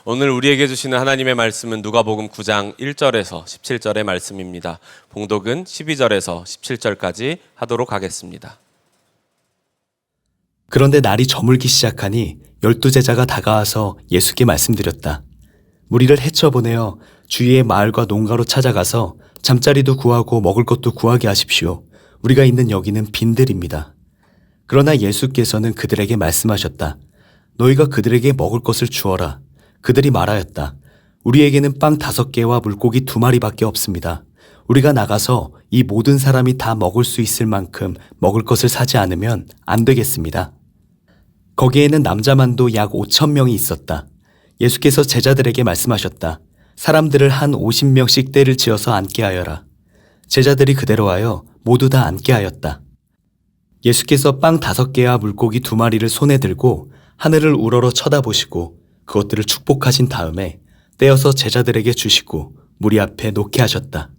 오늘 우리에게 주시는 하나님의 말씀은 누가복음 9장 1절에서 17절의 말씀입니다. 봉독은 12절에서 17절까지 하도록 하겠습니다. 그런데 날이 저물기 시작하니 12제자가 다가와서 예수께 말씀드렸다. 무리를 헤쳐보내어 주위의 마을과 농가로 찾아가서 잠자리도 구하고 먹을 것도 구하게 하십시오. 우리가 있는 여기는 빈들입니다. 그러나 예수께서는 그들에게 말씀하셨다. 너희가 그들에게 먹을 것을 주어라. 그들이 말하였다. 우리에게는 빵 5개와 물고기 2마리밖에 없습니다. 우리가 나가서 이 모든 사람이 다 먹을 수 있을 만큼 먹을 것을 사지 않으면 안 되겠습니다. 거기에는 남자만도 약 5,000명이 있었다. 예수께서 제자들에게 말씀하셨다. 사람들을 한 50명씩 떼를 지어서 앉게 하여라. 제자들이 그대로 하여 모두 다 앉게 하였다. 예수께서 빵 5개와 물고기 2마리를 손에 들고 하늘을 우러러 쳐다보시고 그것들을 축복하신 다음에 떼어서 제자들에게 주시고 무리 앞에 놓게 하셨다.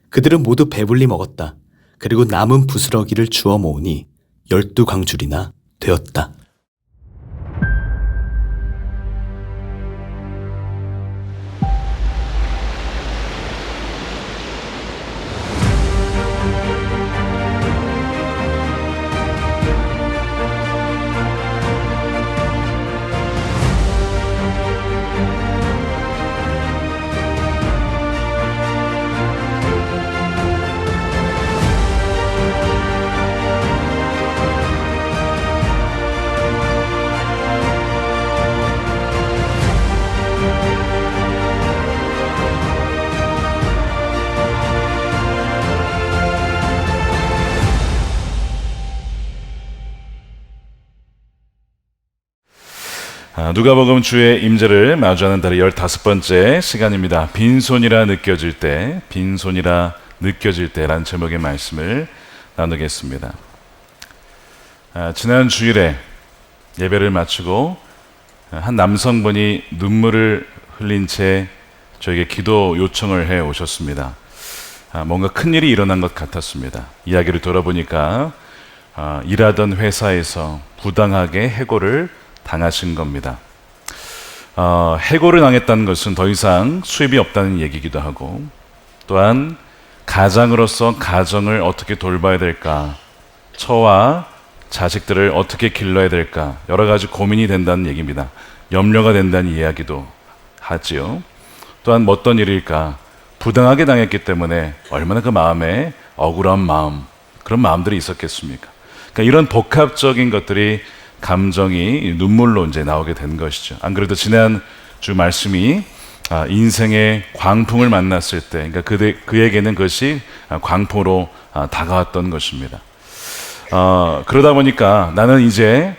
그들은 모두 배불리 먹었다. 그리고 남은 부스러기를 주워 모으니 12광줄이나 되었다. 누가복음 주의 임재를 마주하는 달의 15번째 시간입니다. 빈손이라 느껴질 때, 빈손이라 느껴질 때라는 제목의 말씀을 나누겠습니다. 지난 주일에 예배를 마치고 한 남성분이 눈물을 흘린 채 저에게 기도 요청을 해 오셨습니다. 뭔가 큰일이 일어난 것 같았습니다. 이야기를 들어보니까 일하던 회사에서 부당하게 해고를 당하신 겁니다. 해고를 당했다는 것은 더 이상 수입이 없다는 얘기이기도 하고, 또한 가장으로서 가정을 어떻게 돌봐야 될까, 처와 자식들을 어떻게 길러야 될까, 여러 가지 고민이 된다는 얘기입니다. 염려가 된다는 이야기도 하지요. 또한 어떤 일일까, 부당하게 당했기 때문에 얼마나 그 마음에 억울한 마음, 그런 마음들이 있었겠습니까? 그러니까 이런 복합적인 것들이 감정이 눈물로 이제 나오게 된 것이죠. 안 그래도 지난 주 말씀이 인생의 광풍을 만났을 때, 그러니까 그에게는 그것이 광풍으로 다가왔던 것입니다. 그러다 보니까 나는 이제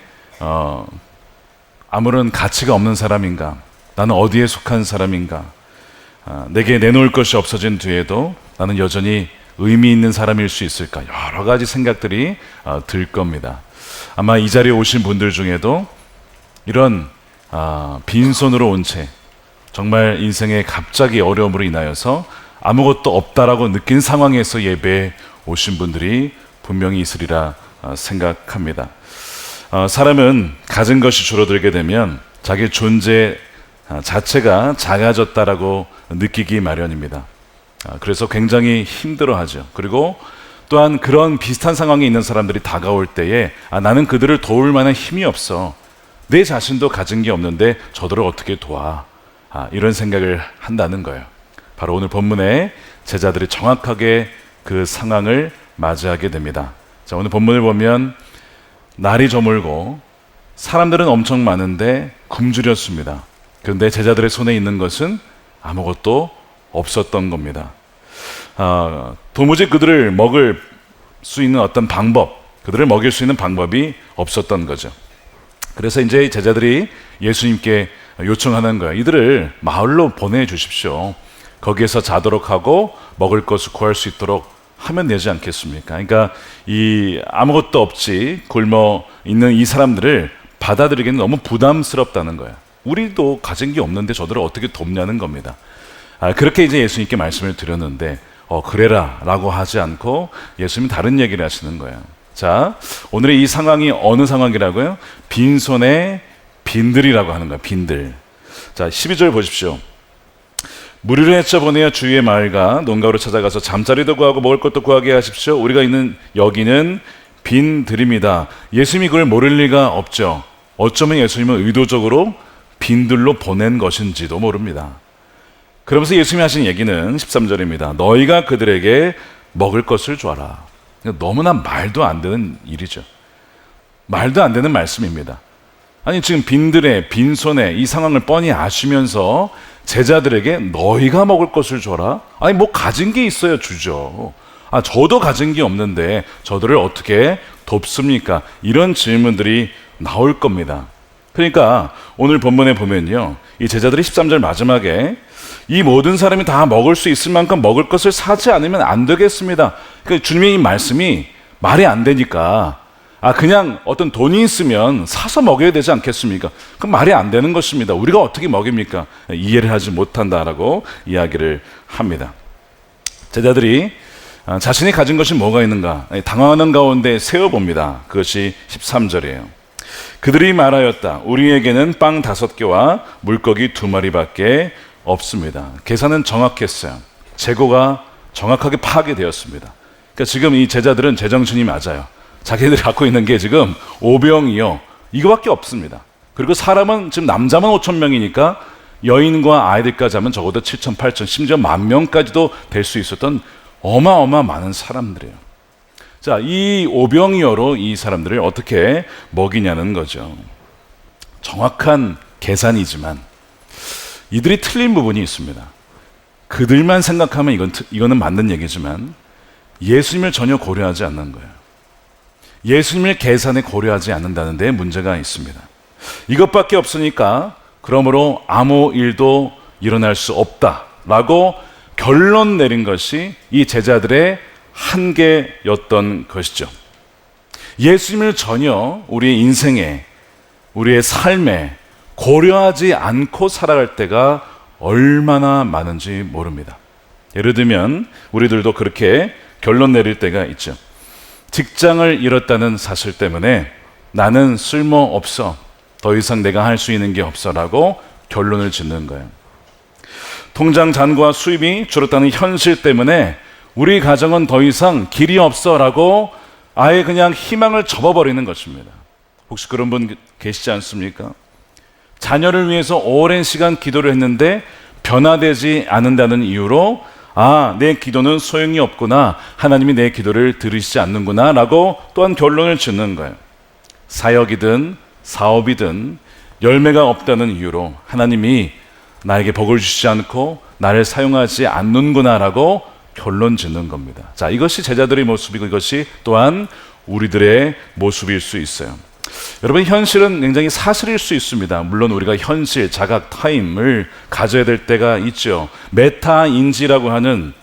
아무런 가치가 없는 사람인가? 나는 어디에 속한 사람인가? 내게 내놓을 것이 없어진 뒤에도 나는 여전히 의미 있는 사람일 수 있을까? 여러 가지 생각들이 들 겁니다. 아마 이 자리에 오신 분들 중에도 이런 빈손으로 온 채 정말 인생의 갑자기 어려움으로 인하여서 아무것도 없다라고 느낀 상황에서 예배에 오신 분들이 분명히 있으리라 생각합니다. 사람은 가진 것이 줄어들게 되면 자기 존재 자체가 작아졌다라고 느끼기 마련입니다. 그래서 굉장히 힘들어하죠. 그리고 또한 그런 비슷한 상황에 있는 사람들이 다가올 때에 나는 그들을 도울 만한 힘이 없어. 내 자신도 가진 게 없는데 저들을 어떻게 도와? 이런 생각을 한다는 거예요. 바로 오늘 본문에 제자들이 정확하게 그 상황을 맞이하게 됩니다. 자, 오늘 본문을 보면 날이 저물고 사람들은 엄청 많은데 굶주렸습니다. 그런데 제자들의 손에 있는 것은 아무것도 없었던 겁니다. 도무지 그들을 먹을 수 있는 어떤 방법, 그들을 먹일 수 있는 방법이 없었던 거죠. 그래서 이제 제자들이 예수님께 요청하는 거예요. 이들을 마을로 보내주십시오. 거기에서 자도록 하고 먹을 것을 구할 수 있도록 하면 되지 않겠습니까? 그러니까 이 아무것도 없이 굶어 있는 이 사람들을 받아들이기는 너무 부담스럽다는 거예요. 우리도 가진 게 없는데 저들을 어떻게 돕냐는 겁니다. 그렇게 이제 예수님께 말씀을 드렸는데 그래라 라고 하지 않고 예수님이 다른 얘기를 하시는 거예요. 자, 오늘의 이 상황이 어느 상황이라고요? 빈손의 빈들이라고 하는 거예요. 빈들. 자, 12절 보십시오. 무리를 헤쳐보내어 주위의 마을과 농가로 찾아가서 잠자리도 구하고 먹을 것도 구하게 하십시오. 우리가 있는 여기는 빈 들입니다. 예수님이 그걸 모를 리가 없죠. 어쩌면 예수님은 의도적으로 빈들로 보낸 것인지도 모릅니다. 그러면서 예수님이 하신 얘기는 13절입니다. 너희가 그들에게 먹을 것을 줘라. 너무나 말도 안 되는 일이죠. 말도 안 되는 말씀입니다. 아니, 지금 빈들의 빈손에 이 상황을 뻔히 아시면서 제자들에게 너희가 먹을 것을 줘라? 아니, 뭐 가진 게 있어야 주죠. 저도 가진 게 없는데 저들을 어떻게 돕습니까? 이런 질문들이 나올 겁니다. 그러니까 오늘 본문에 보면요, 이 제자들이 13절 마지막에 이 모든 사람이 다 먹을 수 있을 만큼 먹을 것을 사지 않으면 안 되겠습니다. 그러니까 주님의 이 말씀이 말이 안 되니까 그냥 어떤 돈이 있으면 사서 먹여야 되지 않겠습니까? 그럼 말이 안 되는 것입니다. 우리가 어떻게 먹입니까? 이해를 하지 못한다라고 이야기를 합니다. 제자들이 자신이 가진 것이 뭐가 있는가 당황하는 가운데 세어봅니다. 그것이 13절이에요. 그들이 말하였다. 우리에게는 빵 5개와 물고기 2마리밖에 없습니다. 계산은 정확했어요. 재고가 정확하게 파악되었습니다. 그러니까 지금 이 제자들은 제정신이 맞아요. 자기들이 갖고 있는 게 지금 5병이요, 이거밖에 없습니다. 그리고 사람은 지금 남자만 5,000명이니까 여인과 아이들까지 하면 적어도 7,000, 8,000, 심지어 10,000명까지도 될 수 있었던 어마어마 많은 사람들이에요. 자, 이 5병이어로 이 사람들을 어떻게 먹이냐는 거죠. 정확한 계산이지만 이들이 틀린 부분이 있습니다. 그들만 생각하면 이거는 맞는 얘기지만 예수님을 전혀 고려하지 않는 거예요. 예수님을 계산에 고려하지 않는다는 데 문제가 있습니다. 이것밖에 없으니까 그러므로 아무 일도 일어날 수 없다라고 결론 내린 것이 이 제자들의 한계였던 것이죠. 예수님을 전혀 우리의 인생에, 우리의 삶에 고려하지 않고 살아갈 때가 얼마나 많은지 모릅니다. 예를 들면 우리들도 그렇게 결론 내릴 때가 있죠. 직장을 잃었다는 사실 때문에 나는 쓸모없어, 더 이상 내가 할 수 있는 게 없어 라고 결론을 짓는 거예요. 통장 잔고와 수입이 줄었다는 현실 때문에 우리 가정은 더 이상 길이 없어 라고 아예 그냥 희망을 접어버리는 것입니다. 혹시 그런 분 계시지 않습니까? 자녀를 위해서 오랜 시간 기도를 했는데 변화되지 않는다는 이유로 내 기도는 소용이 없구나, 하나님이 내 기도를 들으시지 않는구나 라고 또한 결론을 짓는 거예요. 사역이든 사업이든 열매가 없다는 이유로 하나님이 나에게 복을 주시지 않고 나를 사용하지 않는구나 라고 결론 짓는 겁니다. 자, 이것이 제자들의 모습이고 이것이 또한 우리들의 모습일 수 있어요. 여러분, 현실은 굉장히 사실일 수 있습니다. 물론 우리가 현실, 자각, 타임을 가져야 될 때가 있죠. 메타인지라고 하는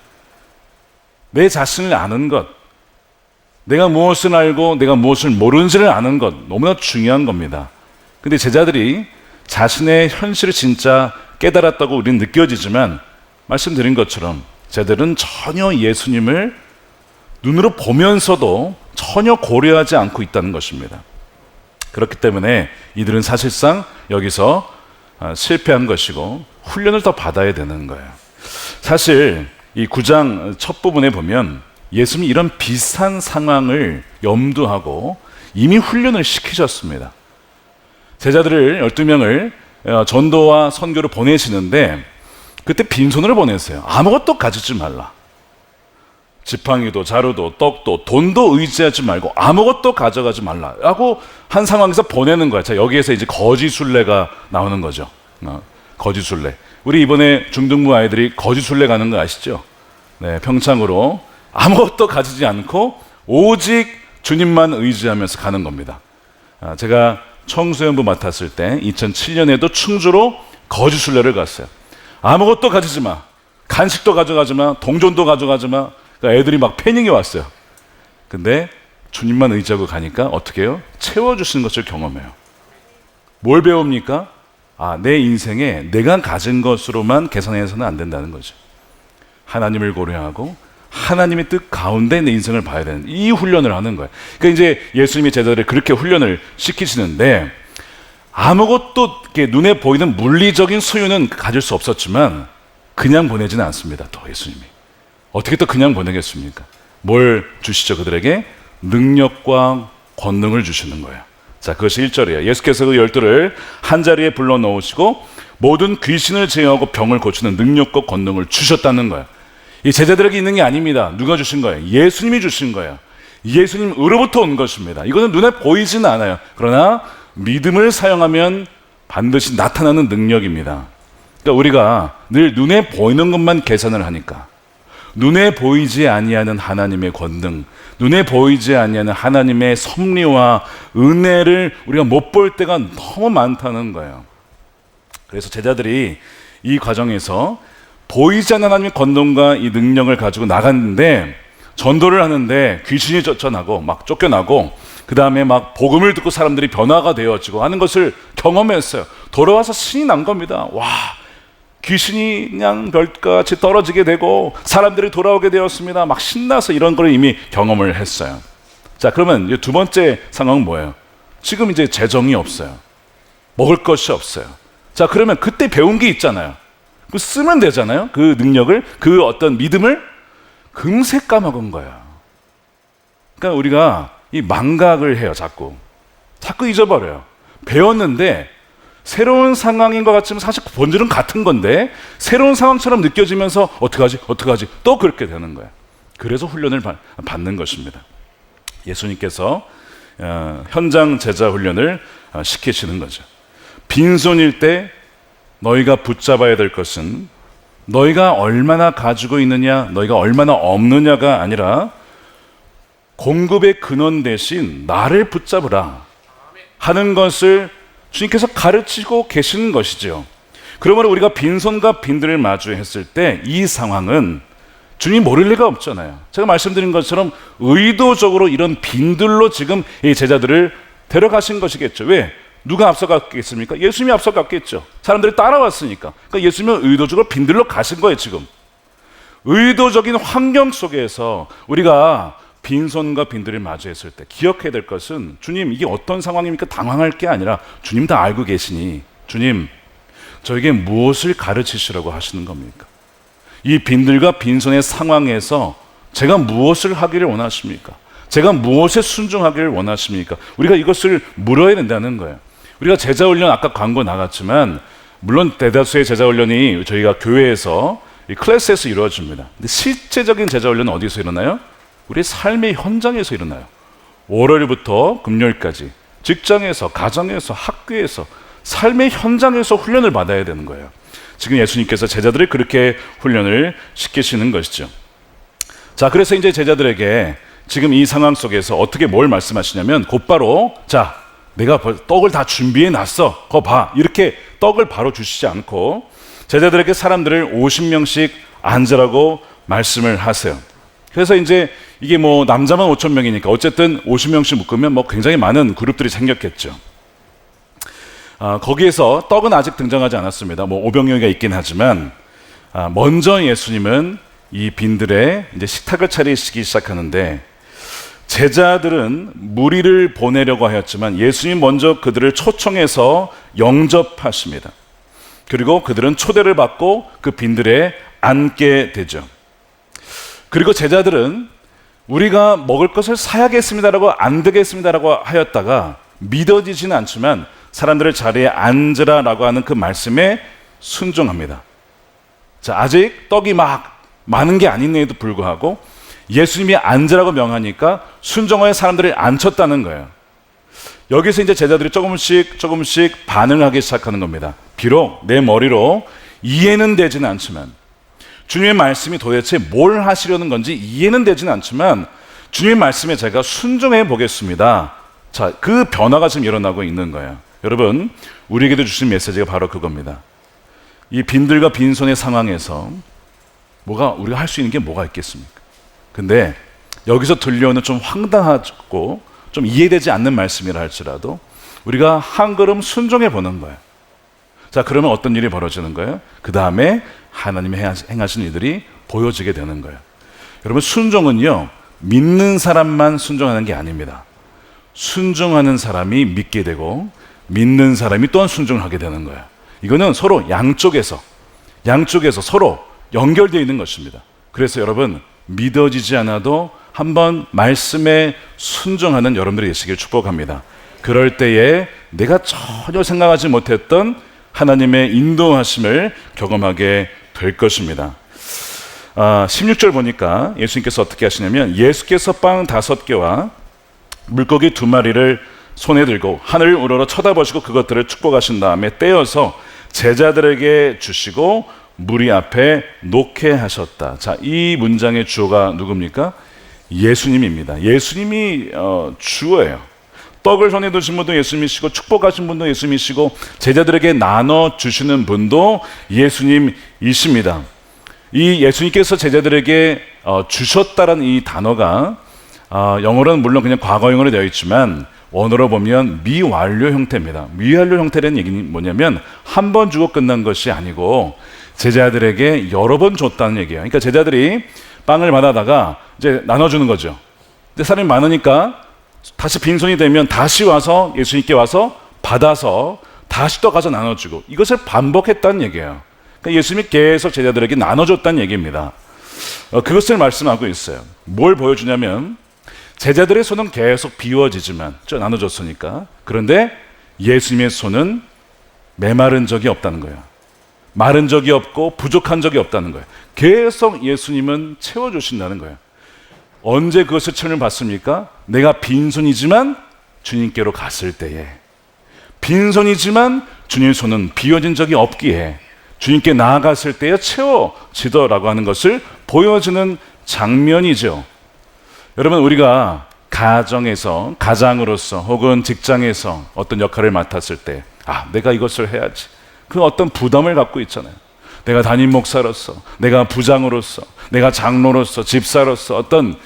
내 자신을 아는 것, 내가 무엇을 알고 내가 무엇을 모르는지를 아는 것, 너무나 중요한 겁니다. 근데 제자들이 자신의 현실을 진짜 깨달았다고 우리는 느껴지지만 말씀드린 것처럼 제자들은 전혀 예수님을 눈으로 보면서도 전혀 고려하지 않고 있다는 것입니다. 그렇기 때문에 이들은 사실상 여기서 실패한 것이고 훈련을 더 받아야 되는 거예요. 사실 이 9장 첫 부분에 보면 예수님이 이런 비슷한 상황을 염두하고 이미 훈련을 시키셨습니다. 제자들을 12명을 전도와 선교를 보내시는데 그때 빈손으로 보냈어요. 아무것도 가지지 말라. 지팡이도 자루도 떡도 돈도 의지하지 말고 아무것도 가져가지 말라라고 한 상황에서 보내는 거야. 자, 여기에서 이제 거지순례가 나오는 거죠. 거지순례. 우리 이번에 중등부 아이들이 거지순례 가는 거 아시죠? 네, 평창으로 아무것도 가지지 않고 오직 주님만 의지하면서 가는 겁니다. 제가 청소년부 맡았을 때 2007년에도 충주로 거지순례를 갔어요. 아무것도 가지지 마, 간식도 가져가지 마, 동전도 가져가지 마. 그러니까 애들이 막 패닉이 왔어요. 근데 주님만 의지하고 가니까 어떻게 해요? 채워주시는 것을 경험해요. 뭘 배웁니까? 내 인생에 내가 가진 것으로만 계산해서는 안 된다는 거죠. 하나님을 고려하고 하나님의 뜻 가운데 내 인생을 봐야 되는 이 훈련을 하는 거예요. 그러니까 이제 예수님이 제자들을 그렇게 훈련을 시키시는데 아무것도 이렇게 눈에 보이는 물리적인 소유는 가질 수 없었지만 그냥 보내지는 않습니다. 또 예수님이 어떻게 또 그냥 보내겠습니까? 뭘 주시죠? 그들에게 능력과 권능을 주시는 거예요. 자, 그것이 1절이에요. 예수께서 그 12를 한자리에 불러놓으시고 모든 귀신을 제어하고 병을 고치는 능력과 권능을 주셨다는 거예요. 이 제자들에게 있는 게 아닙니다. 누가 주신 거예요? 예수님이 주신 거예요. 예수님으로부터 온 것입니다. 이거는 눈에 보이지는 않아요. 그러나 믿음을 사용하면 반드시 나타나는 능력입니다. 그러니까 우리가 늘 눈에 보이는 것만 계산을 하니까 눈에 보이지 아니하는 하나님의 권능, 눈에 보이지 아니하는 하나님의 섭리와 은혜를 우리가 못 볼 때가 너무 많다는 거예요. 그래서 제자들이 이 과정에서 보이지 않는 하나님의 권능과 이 능력을 가지고 나갔는데 전도를 하는데 귀신이 쫓겨나고 막 쫓겨나고 그 다음에 막 복음을 듣고 사람들이 변화가 되어지고 하는 것을 경험했어요. 돌아와서 신이 난 겁니다. 와, 귀신이 그냥 별같이 떨어지게 되고 사람들이 돌아오게 되었습니다. 막 신나서 이런 걸 이미 경험을 했어요. 자, 그러면 이제 두 번째 상황은 뭐예요? 지금 이제 재정이 없어요. 먹을 것이 없어요. 자, 그러면 그때 배운 게 있잖아요. 그 쓰면 되잖아요. 그 능력을, 그 어떤 믿음을 금세 까먹은 거예요. 그러니까 우리가 이 망각을 해요. 자꾸 잊어버려요. 배웠는데 새로운 상황인 것 같지만 사실 본질은 같은 건데 새로운 상황처럼 느껴지면서 어떡하지 또 그렇게 되는 거예요. 그래서 훈련을 받는 것입니다. 예수님께서 현장 제자 훈련을 시키시는 거죠. 빈손일 때 너희가 붙잡아야 될 것은 너희가 얼마나 가지고 있느냐, 너희가 얼마나 없느냐가 아니라 공급의 근원 대신 나를 붙잡으라 하는 것을 주님께서 가르치고 계시는 것이죠. 그러므로 우리가 빈손과 빈들을 마주했을 때 이 상황은 주님이 모를 리가 없잖아요. 제가 말씀드린 것처럼 의도적으로 이런 빈들로 지금 이 제자들을 데려가신 것이겠죠. 왜? 누가 앞서갔겠습니까? 예수님이 앞서갔겠죠. 사람들이 따라왔으니까. 그러니까 예수님은 의도적으로 빈들로 가신 거예요. 지금 의도적인 환경 속에서 우리가 빈손과 빈들을 마주했을 때 기억해야 될 것은 주님 이게 어떤 상황입니까? 당황할 게 아니라 주님 다 알고 계시니 주님 저에게 무엇을 가르치시라고 하시는 겁니까? 이 빈들과 빈손의 상황에서 제가 무엇을 하기를 원하십니까? 제가 무엇에 순종하기를 원하십니까? 우리가 이것을 물어야 된다는 거예요. 우리가 제자훈련 아까 광고 나갔지만 물론 대다수의 제자훈련이 저희가 교회에서 이 클래스에서 이루어집니다. 근데 실제적인 제자훈련은 어디서 일어나요? 우리 삶의 현장에서 일어나요. 월요일부터 금요일까지 직장에서, 가정에서, 학교에서 삶의 현장에서 훈련을 받아야 되는 거예요. 지금 예수님께서 제자들을 그렇게 훈련을 시키시는 것이죠. 자, 그래서 이제 제자들에게 지금 이 상황 속에서 어떻게 뭘 말씀하시냐면 곧바로 자, 내가 떡을 다 준비해 놨어. 거 봐. 이렇게 떡을 바로 주시지 않고 제자들에게 사람들을 50명씩 앉으라고 말씀을 하세요. 그래서 이제 이게 뭐 남자만 5,000명이니까 어쨌든 50명씩 묶으면 뭐 굉장히 많은 그룹들이 생겼겠죠. 거기에서 떡은 아직 등장하지 않았습니다. 뭐 오병이어가 있긴 하지만 먼저 예수님은 이 빈들에 이제 식탁을 차리시기 시작하는데 제자들은 무리를 보내려고 하였지만 예수님 먼저 그들을 초청해서 영접하십니다. 그리고 그들은 초대를 받고 그 빈들에 앉게 되죠. 그리고 제자들은 우리가 먹을 것을 사야겠습니다라고 안 되겠습니다라고 하였다가 믿어지지는 않지만 사람들을 자리에 앉으라라고 하는 그 말씀에 순종합니다. 자, 아직 떡이 막 많은 게 아닌데도 불구하고 예수님이 앉으라고 명하니까 순종하여 사람들을 앉혔다는 거예요. 여기서 이제 제자들이 조금씩 반응을 하기 시작하는 겁니다. 비록 내 머리로 이해는 되지는 않지만 주님의 말씀이 도대체 뭘 하시려는 건지 이해는 되지는 않지만 주님의 말씀에 제가 순종해 보겠습니다. 자, 그 변화가 지금 일어나고 있는 거예요. 여러분, 우리에게도 주신 메시지가 바로 그겁니다. 이 빈들과 빈손의 상황에서 우리가 할 수 있는 게 뭐가 있겠습니까? 근데 여기서 들려오는 좀 황당하고 좀 이해되지 않는 말씀이라 할지라도 우리가 한 걸음 순종해 보는 거예요. 자, 그러면 어떤 일이 벌어지는 거예요? 그 다음에 하나님이 행하시는 일들이 보여지게 되는 거예요. 여러분, 순종은요 믿는 사람만 순종하는 게 아닙니다. 순종하는 사람이 믿게 되고 믿는 사람이 또한 순종하게 되는 거예요. 이거는 서로 양쪽에서 서로 연결되어 있는 것입니다. 그래서 여러분, 믿어지지 않아도 한번 말씀에 순종하는 여러분들이 되시길 축복합니다. 그럴 때에 내가 전혀 생각하지 못했던 하나님의 인도하심을 경험하게 될 것입니다. 16절 보니까 예수님께서 어떻게 하시냐면, 예수께서 빵 5개와 물고기 2마리를 손에 들고 하늘을 우러러 쳐다보시고 그것들을 축복하신 다음에 떼어서 제자들에게 주시고 무리 앞에 놓게 하셨다. 자, 이 문장의 주어가 누굽니까? 예수님입니다. 예수님이 주어예요. 떡을 손에 드신 분도 예수님이시고 축복하신 분도 예수님이시고 제자들에게 나눠주시는 분도 예수님이십니다. 이 예수님께서 제자들에게 주셨다라는 이 단어가 영어로는 물론 그냥 과거형으로 되어 있지만 원어로 보면 미완료 형태입니다. 미완료 형태라는 얘기는 뭐냐면 한 번 주고 끝난 것이 아니고 제자들에게 여러 번 줬다는 얘기예요. 그러니까 제자들이 빵을 받아다가 이제 나눠주는 거죠. 근데 사람이 많으니까 다시 빈손이 되면 다시 와서 예수님께 와서 받아서 다시 또 가서 나눠주고, 이것을 반복했다는 얘기예요. 그러니까 예수님이 계속 제자들에게 나눠줬다는 얘기입니다. 그것을 말씀하고 있어요. 뭘 보여주냐면 제자들의 손은 계속 비워지지만 나눠줬으니까, 그런데 예수님의 손은 메마른 적이 없다는 거예요. 마른 적이 없고 부족한 적이 없다는 거예요. 계속 예수님은 채워주신다는 거예요. 언제 그것을 채우는 받습니까? 내가 빈손이지만 주님께로 갔을 때에, 빈손이지만 주님의 손은 비워진 적이 없기에 주님께 나아갔을 때에 채워지더라고 하는 것을 보여주는 장면이죠. 여러분, 우리가 가정에서, 가장으로서 혹은 직장에서 어떤 역할을 맡았을 때, 내가 이것을 해야지, 그 어떤 부담을 갖고 있잖아요. 내가 담임 목사로서, 내가 부장으로서, 내가 장로로서, 집사로서 어떤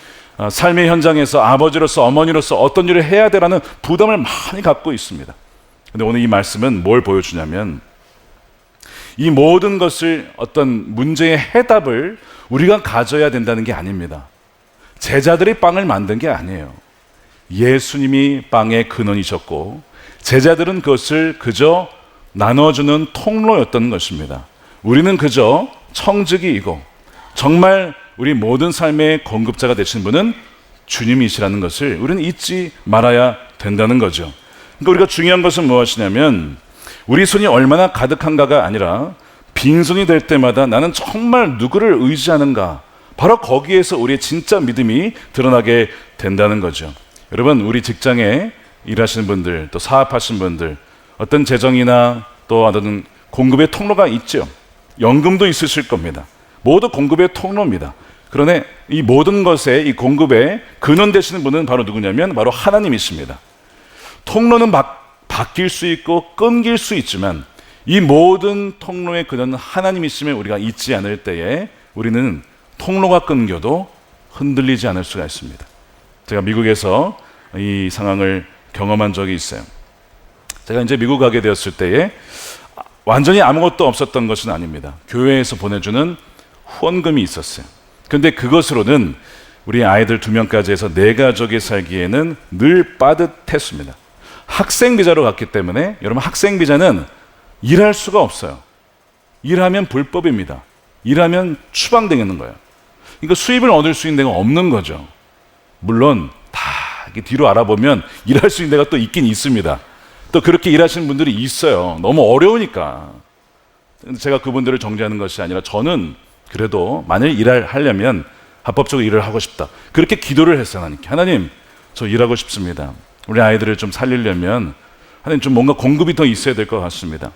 삶의 현장에서 아버지로서, 어머니로서 어떤 일을 해야 되라는 부담을 많이 갖고 있습니다. 근데 오늘 이 말씀은 뭘 보여주냐면, 이 모든 것을 어떤 문제의 해답을 우리가 가져야 된다는 게 아닙니다. 제자들이 빵을 만든 게 아니에요. 예수님이 빵의 근원이셨고 제자들은 그것을 그저 나눠주는 통로였던 것입니다. 우리는 그저 청지기이고 정말 우리 모든 삶의 공급자가 되신 분은 주님이시라는 것을 우리는 잊지 말아야 된다는 거죠. 그러니까 우리가 중요한 것은 무엇이냐면, 우리 손이 얼마나 가득한가가 아니라 빈손이 될 때마다 나는 정말 누구를 의지하는가, 바로 거기에서 우리의 진짜 믿음이 드러나게 된다는 거죠. 여러분, 우리 직장에 일하시는 분들, 또 사업하시는 분들, 어떤 재정이나 또 어떤 공급의 통로가 있죠. 연금도 있으실 겁니다. 모두 공급의 통로입니다. 그러나 이 모든 것에, 이 공급의 근원 되시는 분은 바로 누구냐면 바로 하나님이십니다. 통로는 바뀔 수 있고 끊길 수 있지만 이 모든 통로의 근원은 하나님이심을 우리가 잊지 않을 때에 우리는 통로가 끊겨도 흔들리지 않을 수가 있습니다. 제가 미국에서 이 상황을 경험한 적이 있어요. 제가 이제 미국 가게 되었을 때에 완전히 아무것도 없었던 것은 아닙니다. 교회에서 보내주는 후원금이 있었어요. 그런데 그것으로는 우리 아이들 2명까지 해서 4가족이 살기에는 늘 빠듯했습니다. 학생 비자로 갔기 때문에, 여러분, 학생 비자는 일할 수가 없어요. 일하면 불법입니다. 일하면 추방되는 거예요. 그러니까 수입을 얻을 수 있는 데가 없는 거죠. 물론 다 뒤로 알아보면 일할 수 있는 데가 또 있긴 있습니다. 또 그렇게 일하시는 분들이 있어요. 너무 어려우니까. 제가 그분들을 정죄하는 것이 아니라, 저는 그래도 만일 하려면 합법적으로 일을 하고 싶다, 그렇게 기도를 했어요. 하나님, 저 일하고 싶습니다. 우리 아이들을 좀 살리려면 하나님, 좀 뭔가 공급이 더 있어야 될 것 같습니다.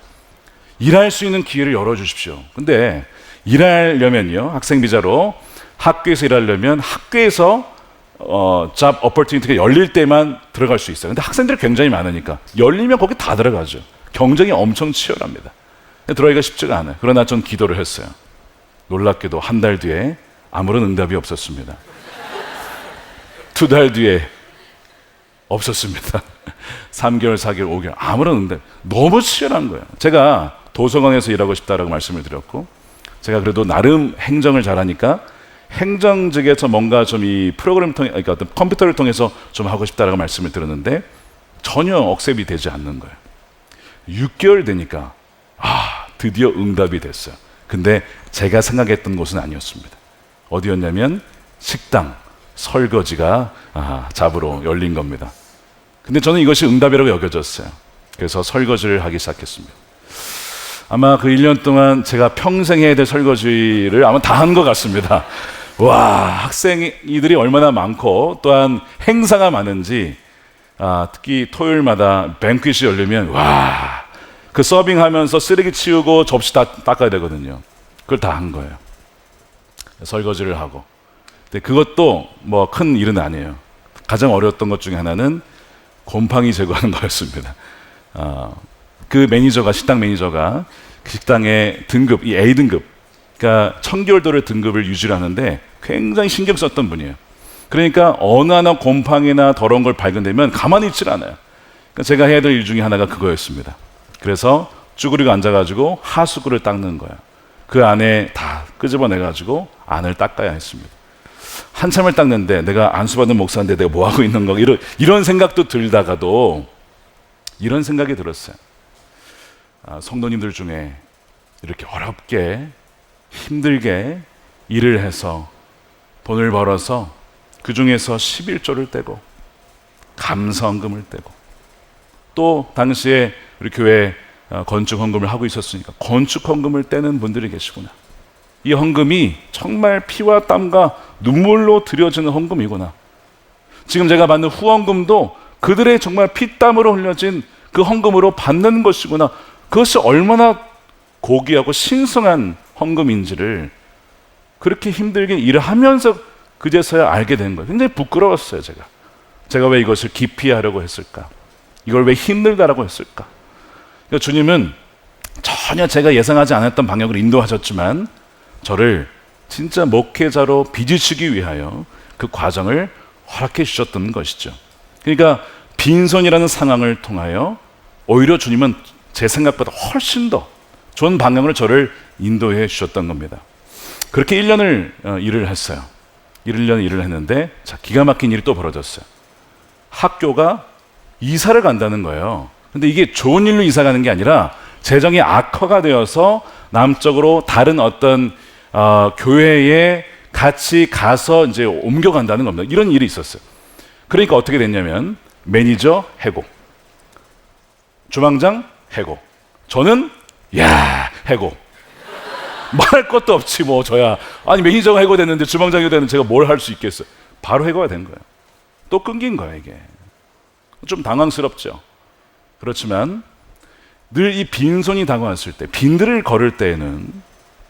일할 수 있는 기회를 열어주십시오. 근데 일하려면요, 학생 비자로 학교에서 일하려면 학교에서 job opportunity가 열릴 때만 들어갈 수 있어요. 근데 학생들이 굉장히 많으니까 열리면 거기 다 들어가죠. 경쟁이 엄청 치열합니다. 들어가기가 쉽지가 않아요. 그러나 전 기도를 했어요. 놀랍게도 한 달 뒤에 아무런 응답이 없었습니다. 2달 뒤에 없었습니다. 3개월, 4개월, 5개월 아무런 응답. 너무 치열한 거예요. 제가 도서관에서 일하고 싶다라고 말씀을 드렸고, 제가 그래도 나름 행정을 잘하니까 행정직에서 뭔가 좀 이 프로그램을 통해, 그러니까 어떤 컴퓨터를 통해서 좀 하고 싶다라고 말씀을 드렸는데 전혀 억셉이 되지 않는 거예요. 6개월 되니까 드디어 응답이 됐어요. 근데 제가 생각했던 곳은 아니었습니다. 어디였냐면 식당, 설거지가 잡으로 열린 겁니다. 근데 저는 이것이 응답이라고 여겨졌어요. 그래서 설거지를 하기 시작했습니다. 아마 그 1년 동안 제가 평생 해야 될 설거지를 아마 다 한 것 같습니다. 와, 학생이들이 얼마나 많고 또한 행사가 많은지 특히 토요일마다 뱅퀴시 열리면 그 서빙하면서 쓰레기 치우고 접시 다 닦아야 되거든요. 그걸 다 한 거예요. 설거지를 하고. 근데 그것도 뭐 큰 일은 아니에요. 가장 어려웠던 것 중에 하나는 곰팡이 제거하는 거였습니다. 그 매니저가, 식당 매니저가 그 식당의 등급, 이 A등급, 그러니까 청결도를 등급을 유지를 하는데 굉장히 신경 썼던 분이에요. 그러니까 어느 하나 곰팡이나 더러운 걸 발견되면 가만히 있질 않아요. 그러니까 제가 해야 될 일 중에 하나가 그거였습니다. 그래서 쭈그리고 앉아가지고 하수구를 닦는 거예요. 그 안에 다 끄집어내가지고 안을 닦아야 했습니다. 한참을 닦는데 내가 안수받은 목사인데 내가 뭐하고 있는 거, 이런 생각도 들다가도 이런 생각이 들었어요. 성도님들 중에 이렇게 어렵게 힘들게 일을 해서 돈을 벌어서 그 중에서 11조를 떼고 감사헌금을 떼고 또 당시에 우리 교회 건축 헌금을 하고 있었으니까 건축 헌금을 떼는 분들이 계시구나. 이 헌금이 정말 피와 땀과 눈물로 들여지는 헌금이구나. 지금 제가 받는 후원금도 그들의 정말 피땀으로 흘려진 그 헌금으로 받는 것이구나. 그것이 얼마나 고귀하고 신성한 헌금인지를 그렇게 힘들게 일을 하면서 그제서야 알게 된 거예요. 굉장히 부끄러웠어요. 제가 왜 이것을 깊이 하려고 했을까? 이걸 왜 힘들다라고 했을까? 그러니까 주님은 전혀 제가 예상하지 않았던 방향으로 인도하셨지만 저를 진짜 목회자로 빚으시기 위하여 그 과정을 허락해 주셨던 것이죠. 그러니까 빈손이라는 상황을 통하여 오히려 주님은 제 생각보다 훨씬 더 좋은 방향으로 저를 인도해 주셨던 겁니다. 그렇게 1년을 일을 했어요. 1년 일을 했는데 기가 막힌 일이 또 벌어졌어요. 학교가 이사를 간다는 거예요. 근데 이게 좋은 일로 이사 가는 게 아니라 재정이 악화가 되어서 남쪽으로 다른 어떤 교회에 같이 가서 이제 옮겨간다는 겁니다. 이런 일이 있었어요. 그러니까 어떻게 됐냐면 매니저 해고, 주방장 해고, 저는 해고. 말할 것도 없지 뭐 저야. 아니 매니저가 해고됐는데 주방장이 해고됐는데 제가 뭘 할 수 있겠어요. 바로 해고가 된 거예요. 또 끊긴 거예요. 이게 좀 당황스럽죠. 그렇지만 늘 이 빈손이 다가왔을 때, 빈들을 걸을 때에는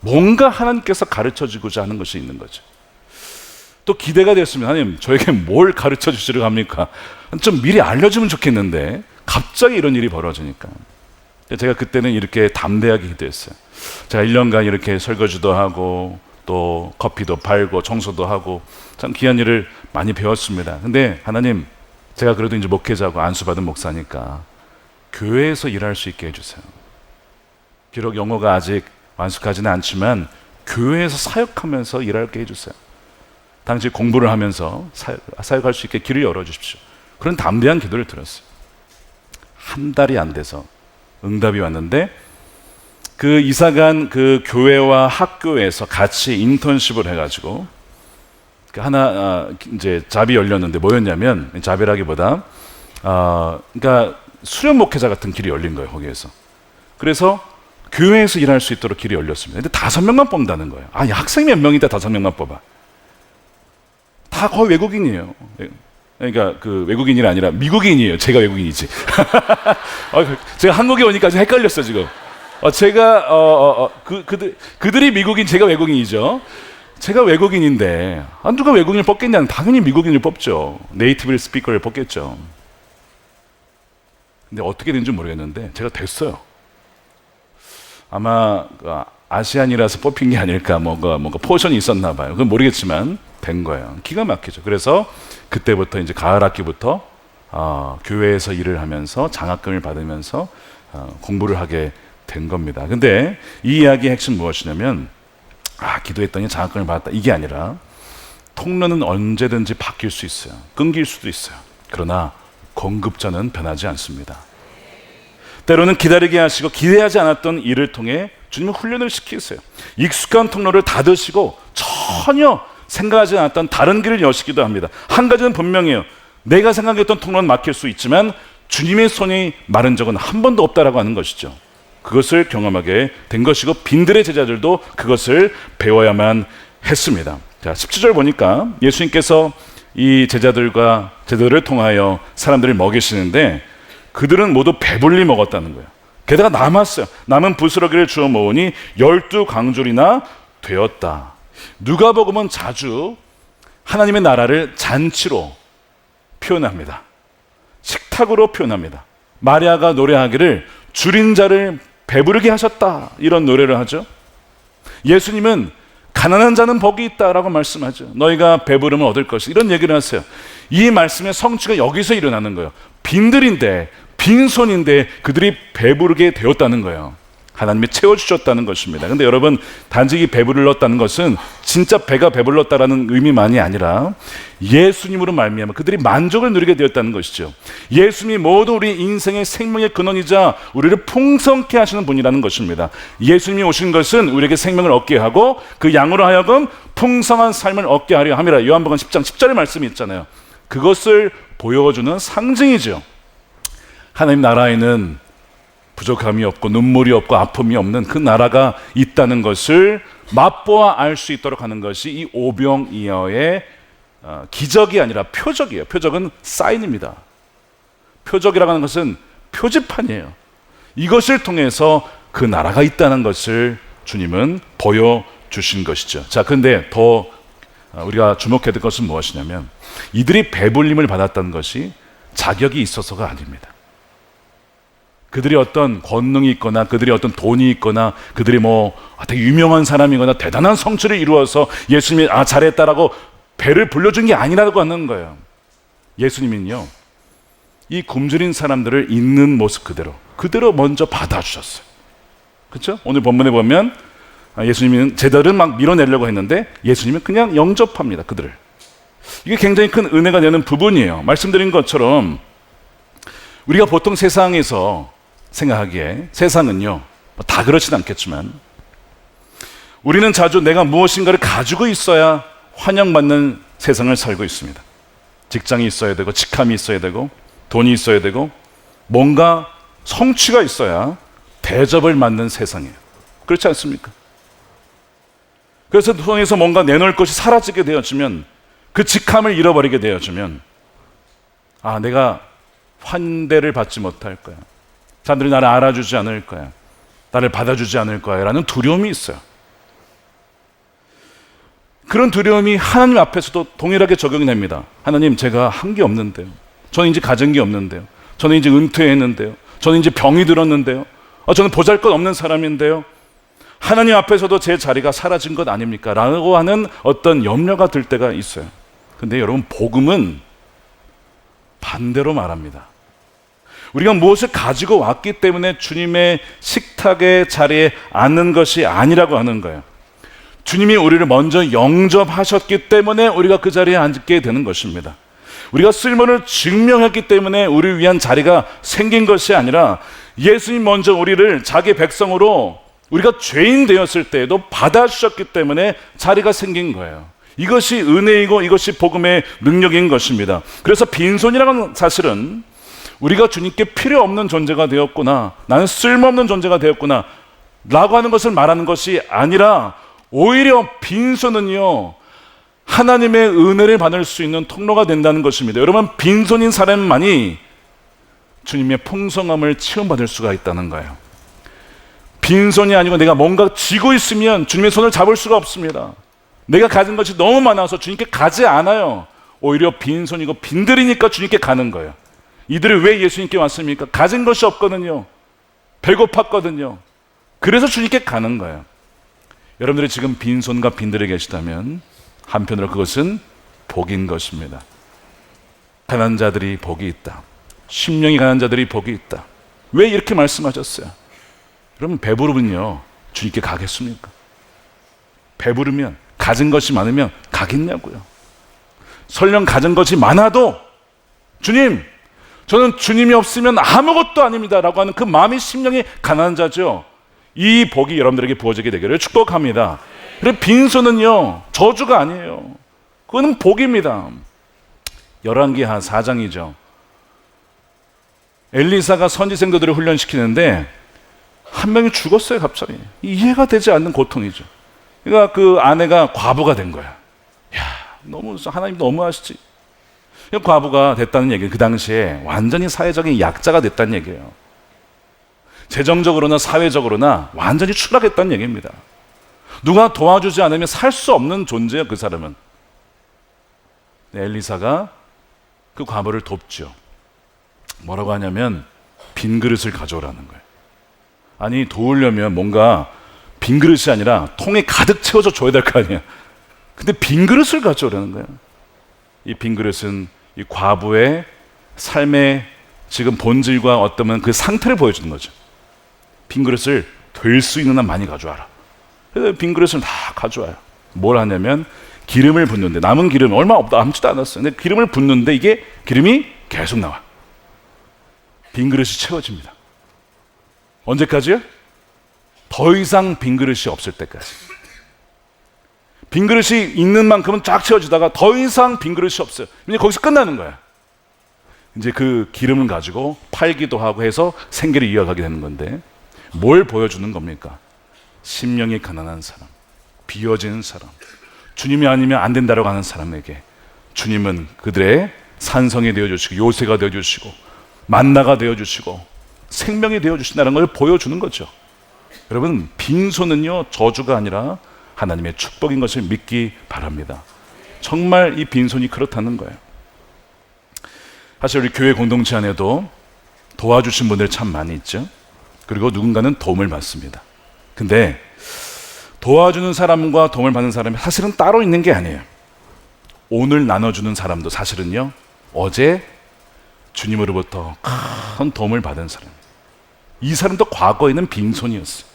뭔가 하나님께서 가르쳐주고자 하는 것이 있는 거죠. 또 기대가 됐습니다. 하나님 저에게 뭘 가르쳐 주시려고 합니까? 좀 미리 알려주면 좋겠는데 갑자기 이런 일이 벌어지니까 제가 그때는 이렇게 담대하게 기도했어요. 제가 1년간 이렇게 설거지도 하고 또 커피도 팔고 청소도 하고 참 귀한 일을 많이 배웠습니다. 근데 하나님, 제가 그래도 이제 목회자고 안수받은 목사니까 교회에서 일할 수 있게 해주세요. 비록 영어가 아직 완숙하지는 않지만 교회에서 사역하면서 일하게 해주세요. 당시 공부를 하면서 사역할 수 있게 길을 열어주십시오. 그런 담대한 기도를 드렸어요. 한 달이 안 돼서 응답이 왔는데 그 이사간 그 교회와 학교에서 같이 인턴십을 해가지고 하나 이제 잡이 열렸는데 뭐였냐면, 잡이라기보다 그러니까 수련 목회자 같은 길이 열린 거예요. 거기에서. 그래서 교회에서 일할 수 있도록 길이 열렸습니다. 근데 5명만 뽑는다는 거예요. 아니 학생이 몇 명인데 5명만 뽑아. 다 거의 외국인이에요. 그러니까 그 외국인이 아니라 미국인이에요. 제가 외국인이지. 제가 한국에 오니까 좀 헷갈렸어 지금. 제가 그들이 미국인, 제가 외국인이죠. 제가 외국인인데 누가 외국인을 뽑겠냐는, 당연히 미국인을 뽑죠. 네이티브 스피커를 뽑겠죠. 근데 어떻게 된지 모르겠는데 제가 됐어요. 아마 아시안이라서 뽑힌 게 아닐까, 뭔가 포션이 있었나 봐요. 그건 모르겠지만 된 거예요. 기가 막히죠. 그래서 그때부터 이제 가을 학기부터 교회에서 일을 하면서 장학금을 받으면서 공부를 하게 된 겁니다. 근데 이 이야기의 핵심 무엇이냐면, 기도했더니 장학금을 받았다, 이게 아니라 통로는 언제든지 바뀔 수 있어요. 끊길 수도 있어요. 그러나 공급자는 변하지 않습니다. 때로는 기다리게 하시고 기대하지 않았던 일을 통해 주님은 훈련을 시키세요. 익숙한 통로를 닫으시고 전혀 생각하지 않았던 다른 길을 여시기도 합니다. 한 가지는 분명해요. 내가 생각했던 통로는 막힐 수 있지만 주님의 손이 마른 적은 한 번도 없다라고 하는 것이죠. 그것을 경험하게 된 것이고 빈들의 제자들도 그것을 배워야만 했습니다. 자, 17절 보니까 예수님께서 이 제자들을 통하여 사람들을 먹이시는데 그들은 모두 배불리 먹었다는 거예요. 게다가 남았어요. 남은 부스러기를 주워 모으니 12광줄이나 되었다. 누가복음은 자주 하나님의 나라를 잔치로 표현합니다. 식탁으로 표현합니다. 마리아가 노래하기를 줄인 자를 배부르게 하셨다, 이런 노래를 하죠. 예수님은 가난한 자는 복이 있다라고 말씀하죠. 너희가 배부름을 얻을 것이, 이런 얘기를 하세요. 이 말씀의 성취가 여기서 일어나는 거예요. 빈들인데, 빈손인데 그들이 배부르게 되었다는 거예요. 하나님이 채워주셨다는 것입니다. 근데 여러분, 단지 배불렀다는 것은 진짜 배가 배불렀다라는 의미만이 아니라 예수님으로 말미암아 그들이 만족을 누리게 되었다는 것이죠. 예수님이 모든 우리 인생의 생명의 근원이자 우리를 풍성케 하시는 분이라는 것입니다. 예수님이 오신 것은 우리에게 생명을 얻게 하고 그 양으로 하여금 풍성한 삶을 얻게 하려 함이라. 요한복음 10장 10절의 말씀이 있잖아요. 그것을 보여주는 상징이죠. 하나님 나라에는 부족함이 없고 눈물이 없고 아픔이 없는 그 나라가 있다는 것을 맛보아 알 수 있도록 하는 것이 이 오병이어의 기적이 아니라 표적이에요. 표적은 사인입니다. 표적이라고 하는 것은 표지판이에요. 이것을 통해서 그 나라가 있다는 것을 주님은 보여주신 것이죠. 자, 근데 더 우리가 주목해야 될 것은 무엇이냐면 이들이 배불림을 받았다는 것이 자격이 있어서가 아닙니다. 그들이 어떤 권능이 있거나 그들이 어떤 돈이 있거나 그들이 되게 유명한 사람이거나 대단한 성취를 이루어서 예수님이 잘했다라고 배를 불려준 게 아니라고 하는 거예요. 예수님은요, 이 굶주린 사람들을 있는 모습 그대로 먼저 받아주셨어요. 그렇죠? 오늘 본문에 보면 예수님은 제자들은 막 밀어내려고 했는데 예수님은 그냥 영접합니다. 그들을. 이게 굉장히 큰 은혜가 되는 부분이에요. 말씀드린 것처럼 우리가 보통 세상에서 생각하기에 세상은요, 다 그렇진 않겠지만 우리는 자주 내가 무엇인가를 가지고 있어야 환영받는 세상을 살고 있습니다. 직장이 있어야 되고 직함이 있어야 되고 돈이 있어야 되고 뭔가 성취가 있어야 대접을 받는 세상이에요. 그렇지 않습니까? 그래서 손에서 뭔가 내놓을 것이 사라지게 되어지면, 그 직함을 잃어버리게 되어지면 내가 환대를 받지 못할 거야, 사람들이 나를 알아주지 않을 거야, 나를 받아주지 않을 거야 라는 두려움이 있어요. 그런 두려움이 하나님 앞에서도 동일하게 적용이 됩니다. 하나님, 제가 한 게 없는데요, 저는 이제 가진 게 없는데요, 저는 이제 은퇴했는데요, 저는 이제 병이 들었는데요, 저는 보잘것없는 사람인데요, 하나님 앞에서도 제 자리가 사라진 것 아닙니까? 라고 하는 어떤 염려가 들 때가 있어요. 근데 여러분, 복음은 반대로 말합니다. 우리가 무엇을 가지고 왔기 때문에 주님의 식탁의 자리에 앉는 것이 아니라고 하는 거예요. 주님이 우리를 먼저 영접하셨기 때문에 우리가 그 자리에 앉게 되는 것입니다. 우리가 쓸모를 증명했기 때문에 우리를 위한 자리가 생긴 것이 아니라 예수님 먼저 우리를 자기 백성으로 우리가 죄인 되었을 때에도 받아주셨기 때문에 자리가 생긴 거예요. 이것이 은혜이고 이것이 복음의 능력인 것입니다. 그래서 빈손이라는 사실은 우리가 주님께 필요 없는 존재가 되었구나, 나는 쓸모없는 존재가 되었구나 라고 하는 것을 말하는 것이 아니라 오히려 빈손은요, 하나님의 은혜를 받을 수 있는 통로가 된다는 것입니다. 여러분, 빈손인 사람만이 주님의 풍성함을 체험받을 수가 있다는 거예요. 빈손이 아니고 내가 뭔가 쥐고 있으면 주님의 손을 잡을 수가 없습니다. 내가 가진 것이 너무 많아서 주님께 가지 않아요. 오히려 빈손이고 빈들이니까 주님께 가는 거예요. 이들이 왜 예수님께 왔습니까? 가진 것이 없거든요. 배고팠거든요. 그래서 주님께 가는 거예요. 여러분들이 지금 빈손과 빈들에 계시다면 한편으로 그것은 복인 것입니다. 가난한 자들이 복이 있다. 심령이 가난한 자들이 복이 있다. 왜 이렇게 말씀하셨어요? 여러분, 배부르면요, 주님께 가겠습니까? 배부르면, 가진 것이 많으면 가겠냐고요. 설령 가진 것이 많아도 주님, 저는 주님이 없으면 아무것도 아닙니다 라고 하는 그 마음이 심령이 가난한 자죠. 이 복이 여러분들에게 부어지게 되기를 축복합니다. 그리고 빈손은요 저주가 아니에요. 그거는 복입니다. 열왕기하 4장이죠. 엘리사가 선지생도들을 훈련시키는데 한 명이 죽었어요. 갑자기 이해가 되지 않는 고통이죠. 그러니까 그 아내가 과부가 된 거야. 야, 너무 하나님 너무하시지. 과부가 됐다는 얘기는 그 당시에 완전히 사회적인 약자가 됐다는 얘기예요. 재정적으로나 사회적으로나 완전히 추락했다는 얘기입니다. 누가 도와주지 않으면 살 수 없는 존재예요. 그 사람은. 엘리사가 그 과부를 돕죠. 뭐라고 하냐면 빈 그릇을 가져오라는 거예요. 아니 도우려면 뭔가 빈 그릇이 아니라 통에 가득 채워서 줘야 될 거 아니야. 근데 빈 그릇을 가져오라는 거예요. 이 빈 그릇은 이 과부의 삶의 지금 본질과 어떠면 그 상태를 보여주는 거죠. 빈 그릇을 될 수 있는 한 많이 가져와라. 그래서 빈 그릇을 다 가져와요. 뭘 하냐면 기름을 붓는데, 남은 기름 얼마 없다, 남지도 않았어요. 근데 기름을 붓는데 이게 기름이 계속 나와. 빈 그릇이 채워집니다. 언제까지요? 더 이상 빈 그릇이 없을 때까지. 빈 그릇이 있는 만큼은 쫙 채워지다가 더 이상 빈 그릇이 없어요. 이제 거기서 끝나는 거야. 이제 그 기름을 가지고 팔기도 하고 해서 생계를 이어가게 되는 건데, 뭘 보여주는 겁니까? 심령이 가난한 사람, 비어지는 사람, 주님이 아니면 안 된다라고 하는 사람에게 주님은 그들의 산성이 되어주시고 요새가 되어주시고 만나가 되어주시고 생명이 되어주신다는 걸 보여주는 거죠. 여러분, 빈손은요 저주가 아니라 하나님의 축복인 것을 믿기 바랍니다. 정말 이 빈손이 그렇다는 거예요. 사실 우리 교회 공동체 안에도 도와주신 분들 참 많이 있죠. 그리고 누군가는 도움을 받습니다. 근데 도와주는 사람과 도움을 받는 사람이 사실은 따로 있는 게 아니에요. 오늘 나눠주는 사람도 사실은요 어제 주님으로부터 큰 도움을 받은 사람, 이 사람도 과거에는 빈손이었어요.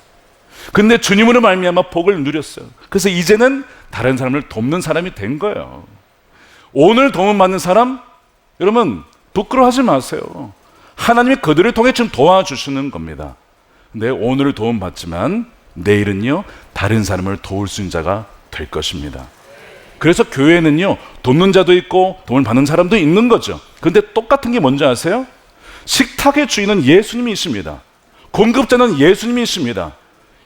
근데 주님으로 말미암아 복을 누렸어요. 그래서 이제는 다른 사람을 돕는 사람이 된 거예요. 오늘 도움 받는 사람, 여러분 부끄러워하지 마세요. 하나님이 그들을 통해 지금 도와주시는 겁니다. 근데 오늘 도움 받지만 내일은요 다른 사람을 도울 수 있는 자가 될 것입니다. 그래서 교회는요 돕는 자도 있고 도움을 받는 사람도 있는 거죠. 그런데 똑같은 게 뭔지 아세요? 식탁의 주인은 예수님이십니다. 공급자는 예수님이십니다.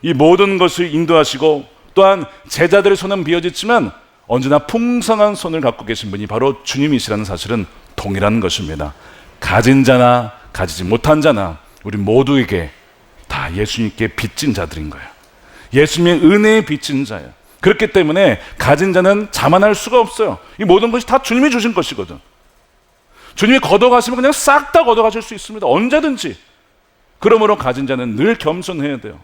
이 모든 것을 인도하시고 또한 제자들의 손은 비어졌지만 언제나 풍성한 손을 갖고 계신 분이 바로 주님이시라는 사실은 동일한 것입니다. 가진 자나 가지지 못한 자나 우리 모두에게 다 예수님께 빚진 자들인 거예요. 예수님의 은혜에 빚진 자예요. 그렇기 때문에 가진 자는 자만할 수가 없어요. 이 모든 것이 다 주님이 주신 것이거든. 주님이 걷어가시면 그냥 싹 다 걷어가실 수 있습니다. 언제든지. 그러므로 가진 자는 늘 겸손해야 돼요.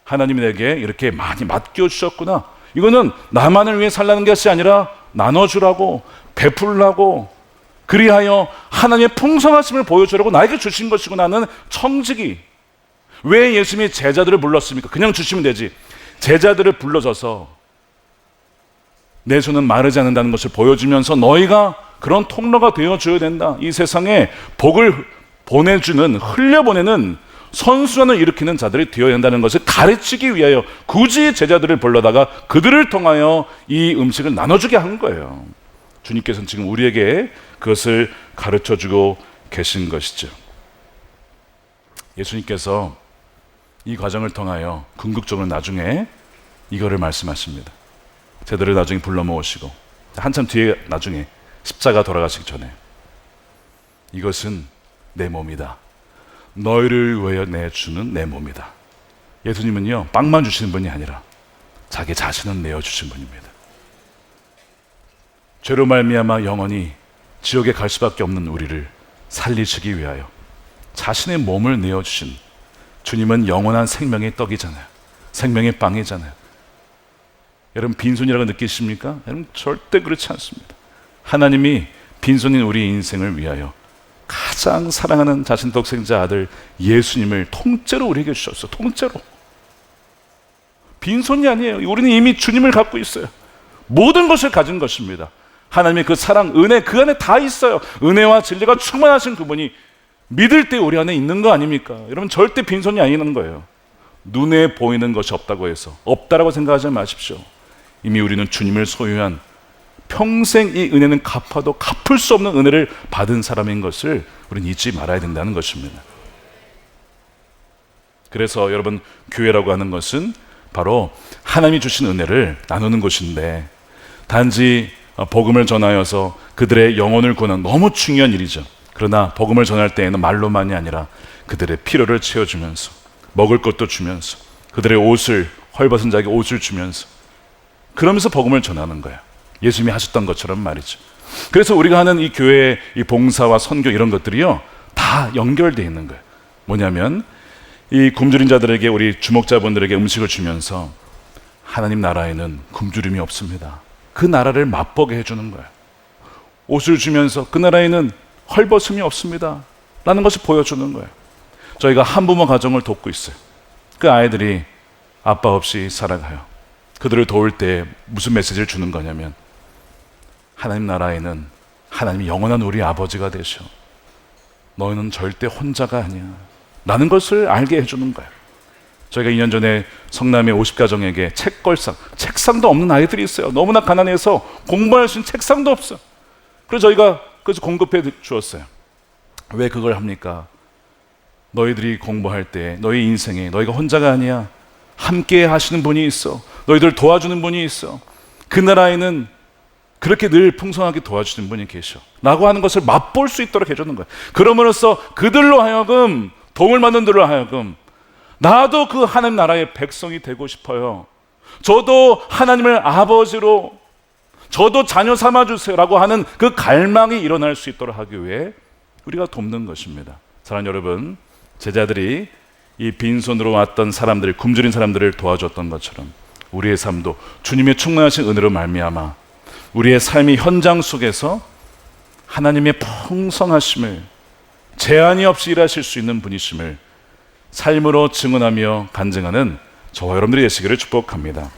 하나님이 내게 이렇게 많이 맡겨주셨구나. 이거는 나만을 위해 살라는 것이 아니라 나눠주라고, 베풀라고, 그리하여 하나님의 풍성하심을 보여주라고 나에게 주신 것이고, 나는 청지기. 왜 예수님이 제자들을 불렀습니까? 그냥 주시면 되지. 제자들을 불러줘서 내 손은 마르지 않는다는 것을 보여주면서 너희가 그런 통로가 되어줘야 된다. 이 세상에 복을 보내주는, 흘려보내는 선순환을 일으키는 자들이 되어야 한다는 것을 가르치기 위하여 굳이 제자들을 불러다가 그들을 통하여 이 음식을 나눠주게 한 거예요. 주님께서는 지금 우리에게 그것을 가르쳐주고 계신 것이죠. 예수님께서 이 과정을 통하여 궁극적으로 나중에 이거를 말씀하십니다. 제자들을 나중에 불러 모으시고 한참 뒤에 나중에 십자가 돌아가시기 전에 이것은 내 몸이다. 너희를 위하여 내주는 내 몸이다. 예수님은요 빵만 주시는 분이 아니라 자기 자신을 내어주신 분입니다. 죄로 말미암아 영원히 지옥에 갈 수밖에 없는 우리를 살리시기 위하여 자신의 몸을 내어주신 주님은 영원한 생명의 떡이잖아요. 생명의 빵이잖아요. 여러분 빈손이라고 느끼십니까? 여러분 절대 그렇지 않습니다. 하나님이 빈손인 우리 인생을 위하여 가장 사랑하는 자신 독생자 아들 예수님을 통째로 우리에게 주셨어요. 통째로. 빈손이 아니에요. 우리는 이미 주님을 갖고 있어요. 모든 것을 가진 것입니다. 하나님의 그 사랑, 은혜 그 안에 다 있어요. 은혜와 진리가 충만하신 그분이 믿을 때 우리 안에 있는 거 아닙니까? 여러분 절대 빈손이 아니는 거예요. 눈에 보이는 것이 없다고 해서 없다라고 생각하지 마십시오. 이미 우리는 주님을 소유한 평생 이 은혜는 갚아도 갚을 수 없는 은혜를 받은 사람인 것을 우리는 잊지 말아야 된다는 것입니다. 그래서 여러분 교회라고 하는 것은 바로 하나님이 주신 은혜를 나누는 곳인데 단지 복음을 전하여서 그들의 영혼을 구하는 너무 중요한 일이죠. 그러나 복음을 전할 때에는 말로만이 아니라 그들의 필요를 채워주면서 먹을 것도 주면서 그들의 옷을 헐벗은 자에게 옷을 주면서 그러면서 복음을 전하는 거예요. 예수님이 하셨던 것처럼 말이죠. 그래서 우리가 하는 이 교회의 이 봉사와 선교 이런 것들이요 다 연결되어 있는 거예요. 뭐냐면 이 굶주린 자들에게 우리 주목자분들에게 음식을 주면서 하나님 나라에는 굶주림이 없습니다. 그 나라를 맛보게 해주는 거예요. 옷을 주면서 그 나라에는 헐벗음이 없습니다 라는 것을 보여주는 거예요. 저희가 한부모 가정을 돕고 있어요. 그 아이들이 아빠 없이 살아가요. 그들을 도울 때 무슨 메시지를 주는 거냐면 하나님 나라에는 하나님이 영원한 우리 아버지가 되셔. 너희는 절대 혼자가 아니야 라는 것을 알게 해주는 거예요. 저희가 2년 전에 성남의 50가정에게 책상도 없는 아이들이 있어요. 너무나 가난해서 공부할 수 있는 책상도 없어요. 그래서 저희가 그래서 공급해 주었어요. 왜 그걸 합니까? 너희들이 공부할 때 너희 인생에 너희가 혼자가 아니야. 함께 하시는 분이 있어. 너희들 도와주는 분이 있어. 그 나라에는 그렇게 늘 풍성하게 도와주시는 분이 계셔 라고 하는 것을 맛볼 수 있도록 해주는 거예요. 그러므로써 그들로 하여금 도움을 받는 들로 하여금 나도 그 하나님 나라의 백성이 되고 싶어요. 저도 하나님을 아버지로 저도 자녀 삼아주세요 라고 하는 그 갈망이 일어날 수 있도록 하기 위해 우리가 돕는 것입니다. 사랑하는 여러분, 제자들이 이 빈손으로 왔던 사람들, 굶주린 사람들을 도와줬던 것처럼 우리의 삶도 주님의 충만하신 은혜로 말미암아 우리의 삶의 현장 속에서 하나님의 풍성하심을 제한이 없이 일하실 수 있는 분이심을 삶으로 증언하며 간증하는 저와 여러분들이 되시기를 축복합니다.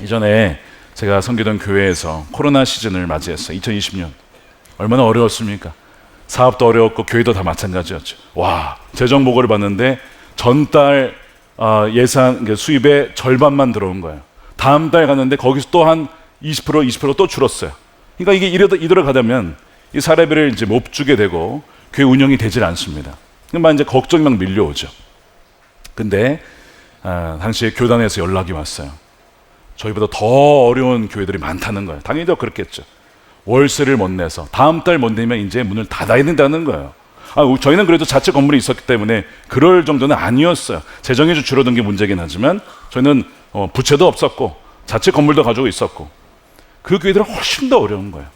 이전에 제가 섬기던 교회에서 코로나 시즌을 맞이했어요. 2020년. 얼마나 어려웠습니까? 사업도 어려웠고 교회도 다 마찬가지였죠. 와, 재정 보고를 봤는데 전달 예산 수입의 절반만 들어온 거예요. 다음 달 갔는데 거기서 또 한 20% 또 줄었어요. 그러니까 이게 이대로 가다면 이 사례비를 이제 못 주게 되고 교회 운영이 되질 않습니다. 그러면 이제 걱정이 막 밀려오죠. 근데 당시에 교단에서 연락이 왔어요. 저희보다 더 어려운 교회들이 많다는 거예요. 당연히 더 그렇겠죠. 월세를 못 내서 다음 달 못 내면 이제 문을 닫아야 된다는 거예요. 저희는 그래도 자체 건물이 있었기 때문에 그럴 정도는 아니었어요. 재정이 좀 줄어든 게 문제긴 하지만 저희는 부채도 없었고 자체 건물도 가지고 있었고 그 교회들은 훨씬 더 어려운 거예요.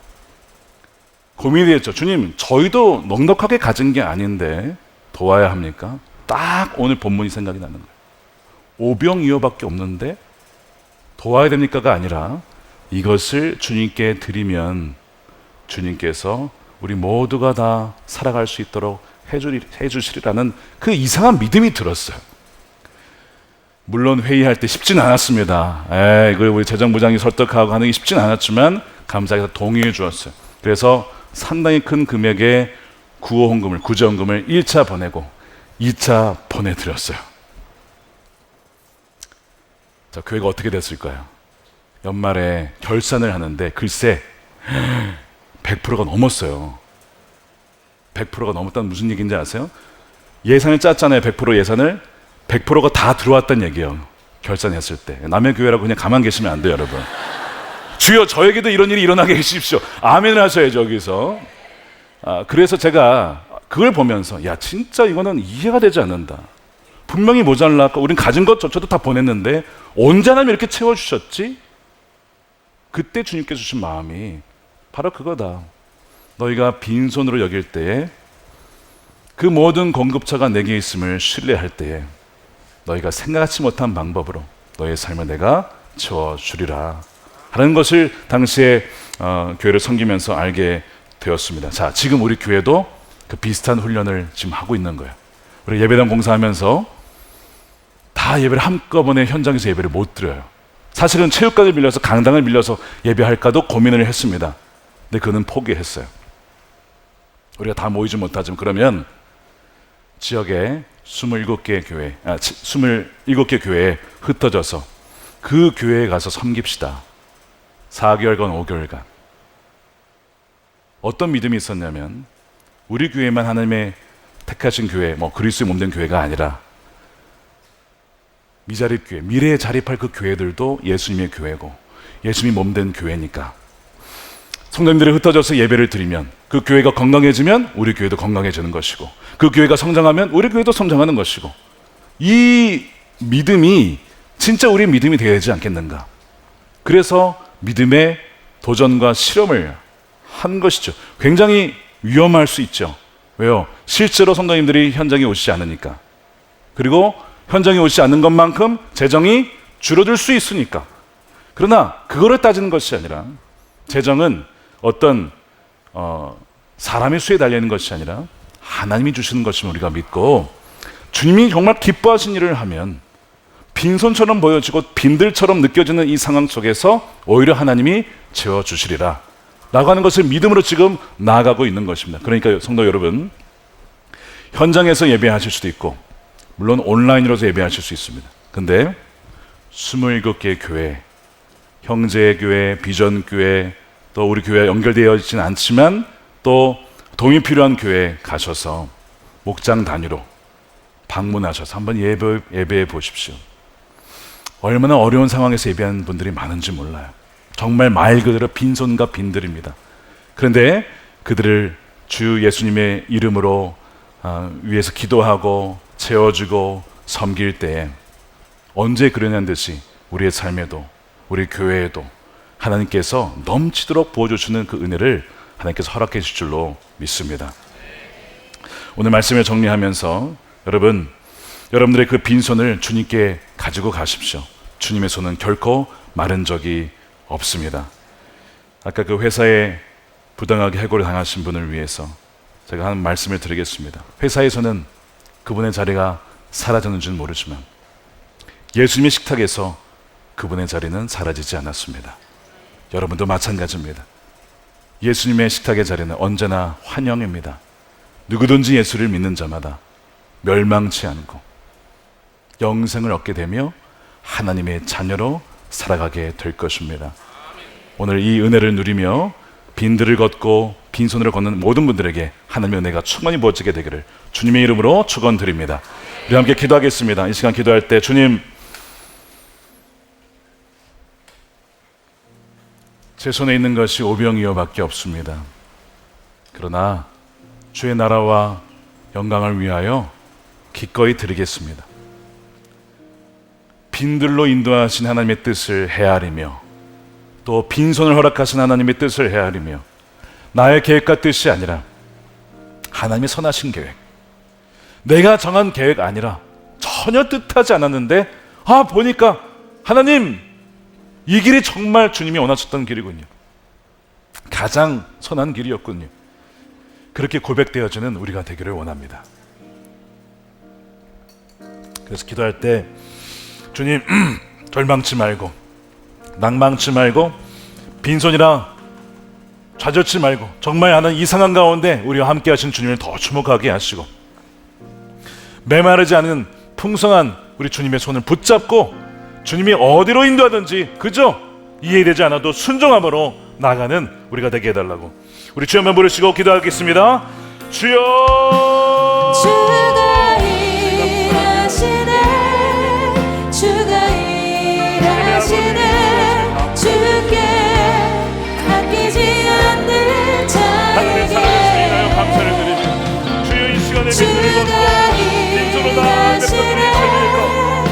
고민이 됐죠. 주님, 저희도 넉넉하게 가진 게 아닌데 도와야 합니까? 딱 오늘 본문이 생각이 나는 거예요. 오병이어밖에 없는데 도와야 됩니까가 아니라 이것을 주님께 드리면 주님께서 우리 모두가 다 살아갈 수 있도록 해주시리라는 그 이상한 믿음이 들었어요. 물론 회의할 때 쉽진 않았습니다. 이걸 우리 재정부장이 설득하고 하는 게 쉽진 않았지만 감사해서 동의해 주었어요. 그래서 상당히 큰 금액의 구제헌금을 1차 보내고 2차 보내드렸어요. 자, 교회가 어떻게 됐을까요? 연말에 결산을 하는데 글쎄 100%가 넘었어요. 100%가 넘었다는 무슨 얘기인지 아세요? 예산을 짰잖아요. 100% 예산을 100%가 다 들어왔다는 얘기예요. 결산했을 때. 남의 교회라고 그냥 가만 계시면 안 돼요, 여러분. 주여, 저에게도 이런 일이 일어나게 해주십시오. 아멘을 하셔야죠, 여기서. 그래서 제가 그걸 보면서 야, 진짜 이거는 이해가 되지 않는다. 분명히 모자라까 우린 가진 것조차도 다 보냈는데 언제 하나님이 이렇게 채워주셨지? 그때 주님께 주신 마음이 바로 그거다. 너희가 빈손으로 여길 때에 그 모든 공급처가 내게 있음을 신뢰할 때에 너희가 생각하지 못한 방법으로 너희의 삶을 내가 채워주리라 하는 것을 당시에 교회를 섬기면서 알게 되었습니다. 자, 지금 우리 교회도 그 비슷한 훈련을 지금 하고 있는 거예요. 우리 예배당 공사하면서 다 예배를 한꺼번에 현장에서 예배를 못 드려요. 사실은 체육관을 빌려서 강당을 빌려서 예배할까도 고민을 했습니다. 근데 그는 포기했어요. 우리가 다 모이지 못하지만 그러면 지역에 27개 교회, 27개 교회에 흩어져서 그 교회에 가서 섬깁시다. 4개월간 5개월간. 어떤 믿음이 있었냐면 우리 교회만 하나님의 택하신 교회, 그리스도의 몸된 교회가 아니라 미자립 교회, 미래에 자립할 그 교회들도 예수님의 교회고 예수님이 몸된 교회니까 성도님들이 흩어져서 예배를 드리면 그 교회가 건강해지면 우리 교회도 건강해지는 것이고 그 교회가 성장하면 우리 교회도 성장하는 것이고 이 믿음이 진짜 우리의 믿음이 되어야 되지 않겠는가. 그래서 믿음의 도전과 실험을 한 것이죠. 굉장히 위험할 수 있죠. 왜요? 실제로 성도님들이 현장에 오시지 않으니까. 그리고 현장에 오시지 않는 것만큼 재정이 줄어들 수 있으니까. 그러나 그거를 따지는 것이 아니라 재정은 어떤 사람의 수에 달려있는 것이 아니라 하나님이 주시는 것임을 우리가 믿고 주님이 정말 기뻐하신 일을 하면 빈손처럼 보여지고 빈들처럼 느껴지는 이 상황 속에서 오히려 하나님이 채워주시리라 라고 하는 것을 믿음으로 지금 나아가고 있는 것입니다. 그러니까 성도 여러분, 현장에서 예배하실 수도 있고 물론 온라인으로서 예배하실 수 있습니다. 근데 27개 교회, 형제교회, 비전교회, 또 우리 교회에 연결되어 있지는 않지만 또 도움이 필요한 교회에 가셔서 목장 단위로 방문하셔서 한번 예배해 보십시오. 얼마나 어려운 상황에서 예배하는 분들이 많은지 몰라요. 정말 말 그대로 빈손과 빈들입니다. 그런데 그들을 주 예수님의 이름으로 위해서 기도하고 채워주고 섬길 때에 언제 그러냐는 듯이 우리의 삶에도 우리 교회에도 하나님께서 넘치도록 부어주시는 그 은혜를 하나님께서 허락해 주실 줄로 믿습니다. 오늘 말씀을 정리하면서 여러분들의 그 빈손을 주님께 가지고 가십시오. 주님의 손은 결코 마른 적이 없습니다. 아까 그 회사에 부당하게 해고를 당하신 분을 위해서 제가 한 말씀을 드리겠습니다. 회사에서는 그분의 자리가 사라졌는지는 모르지만 예수님의 식탁에서 그분의 자리는 사라지지 않았습니다. 여러분도 마찬가지입니다. 예수님의 식탁의 자리는 언제나 환영입니다. 누구든지 예수를 믿는 자마다 멸망치 않고 영생을 얻게 되며 하나님의 자녀로 살아가게 될 것입니다. 오늘 이 은혜를 누리며 빈들을 걷고 빈손으로 걷는 모든 분들에게 하나님의 은혜가 충만히 부어지게 되기를 주님의 이름으로 축원드립니다. 우리 함께 기도하겠습니다. 이 시간 기도할 때 주님, 제 손에 있는 것이 오병이어밖에 없습니다. 그러나 주의 나라와 영광을 위하여 기꺼이 드리겠습니다. 빈들로 인도하신 하나님의 뜻을 헤아리며 또 빈손을 허락하신 하나님의 뜻을 헤아리며 나의 계획과 뜻이 아니라 하나님의 선하신 계획, 내가 정한 계획 아니라 전혀 뜻하지 않았는데 보니까 하나님 이 길이 정말 주님이 원하셨던 길이군요. 가장 선한 길이었군요. 그렇게 고백되어지는 우리가 되기를 원합니다. 그래서 기도할 때 주님 절망치 말고 낭망치 말고 빈손이라 좌절치 말고 정말 하는 이상한 가운데 우리와 함께 하신 주님을 더 주목하게 하시고 메마르지 않은 풍성한 우리 주님의 손을 붙잡고 주님이 어디로 인도하든지 그저 이해되지 않아도 순종함으로 나가는 우리가 되게 해달라고 우리 주여 한번 부르시고 기도하겠습니다. 주여 주가 일하시네 주가 일하시네 주께 갚이지 않는 하나님의 자에게 사랑하시나요? 감사를 드리며 주여 이 시간에 빈손을 걷고 빈손으로 나아갈 때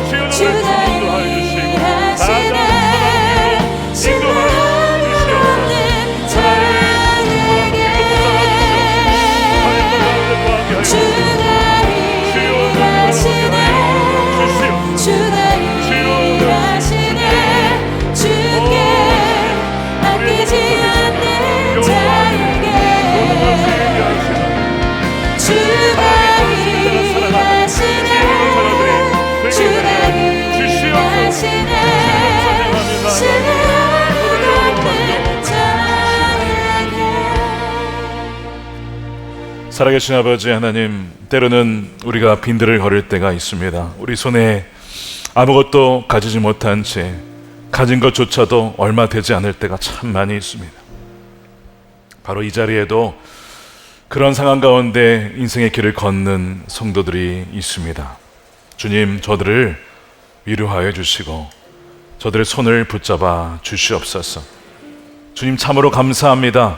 주여 주가 인도하여 주시고 일하시네 인도하여 주시옵소서. 자에게 살아계신 아버지 하나님, 때로는 우리가 빈들을 걸을 때가 있습니다. 우리 손에 아무것도 가지지 못한 채 가진 것조차도 얼마 되지 않을 때가 참 많이 있습니다. 바로 이 자리에도 그런 상황 가운데 인생의 길을 걷는 성도들이 있습니다. 주님, 저들을 위로하여 주시고 저들의 손을 붙잡아 주시옵소서. 주님, 참으로 감사합니다.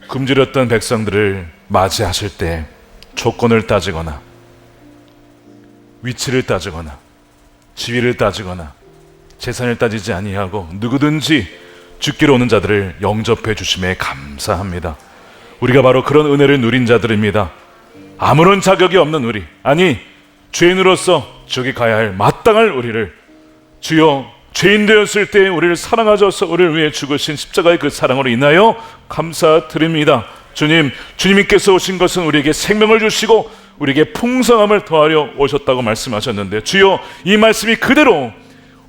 굶주렸던 백성들을 맞이하실 때 조건을 따지거나 위치를 따지거나 지위를 따지거나 재산을 따지지 아니하고 누구든지 죽기로 오는 자들을 영접해 주심에 감사합니다. 우리가 바로 그런 은혜를 누린 자들입니다. 아무런 자격이 없는 우리, 아니 죄인으로서 저기 가야 할 마땅할 우리를 주여 죄인 되었을 때 우리를 사랑하셔서 우리를 위해 죽으신 십자가의 그 사랑으로 인하여 감사드립니다. 주님, 주님께서 오신 것은 우리에게 생명을 주시고 우리에게 풍성함을 더하려 오셨다고 말씀하셨는데, 주여 이 말씀이 그대로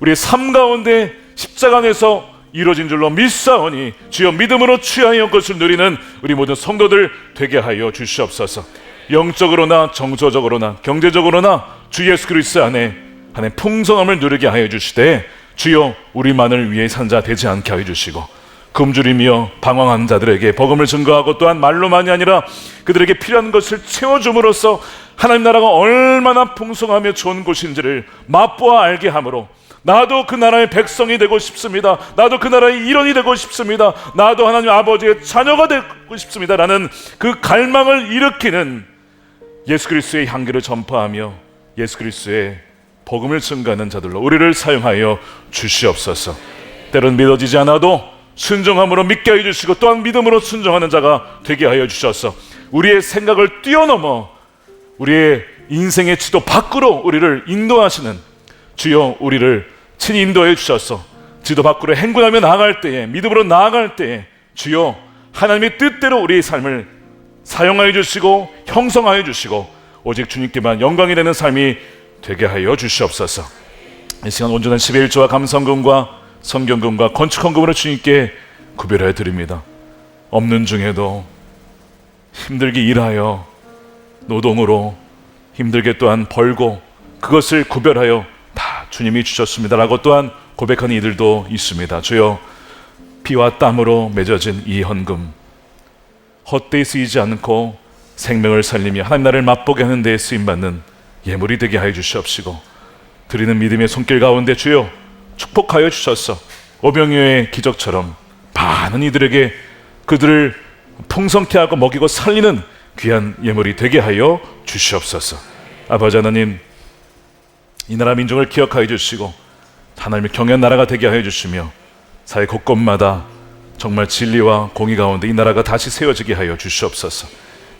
우리의 삶 가운데 십자가 안에서 이루어진 줄로 믿사오니 주여 믿음으로 취하여 것을 누리는 우리 모든 성도들 되게 하여 주시옵소서. 영적으로나 정서적으로나 경제적으로나 주 예수 그리스도 안에 풍성함을 누리게 하여 주시되, 주여 우리만을 위해 산 자 되지 않게 하여 주시고 굶주리며 방황한 자들에게 복음을 증거하고 또한 말로만이 아니라 그들에게 필요한 것을 채워줌으로써 하나님 나라가 얼마나 풍성하며 좋은 곳인지를 맛보아 알게 함으로 나도 그 나라의 백성이 되고 싶습니다. 나도 그 나라의 일원이 되고 싶습니다. 나도 하나님 아버지의 자녀가 되고 싶습니다 라는 그 갈망을 일으키는 예수 그리스도의 향기를 전파하며 예수 그리스도의 복음을 증거하는 자들로 우리를 사용하여 주시옵소서. 때론 믿어지지 않아도 순종함으로 믿게 하여 주시고 또한 믿음으로 순종하는 자가 되게 하여 주셔서 우리의 생각을 뛰어넘어 우리의 인생의 지도 밖으로 우리를 인도하시는 주여, 우리를 친히 인도해 주셔서 지도 밖으로 행군하며 나아갈 때에, 믿음으로 나아갈 때에 주여 하나님의 뜻대로 우리의 삶을 사용하여 주시고 형성하여 주시고 오직 주님께만 영광이 되는 삶이 되게 하여 주시옵소서. 이 시간 온전한 11조와 감성금과 성경금과 건축헌금으로 주님께 구별해 드립니다. 없는 중에도 힘들게 일하여 노동으로 힘들게 또한 벌고 그것을 구별하여 다 주님이 주셨습니다라고 또한 고백하는 이들도 있습니다. 주여, 피와 땀으로 맺어진 이 헌금 헛되이 쓰이지 않고 생명을 살리며 하나님 나라를 맛보게 하는 데에 쓰임받는 예물이 되게 하여 주시옵시고 드리는 믿음의 손길 가운데 주여 축복하여 주셔서 오병이어의 기적처럼 많은 이들에게 그들을 풍성케 하고 먹이고 살리는 귀한 예물이 되게 하여 주시옵소서. 아버지 하나님, 이 나라 민족을 기억하여 주시고 하나님의 경외한 나라가 되게 하여 주시며 사회 곳곳마다 정말 진리와 공의 가운데 이 나라가 다시 세워지게 하여 주시옵소서.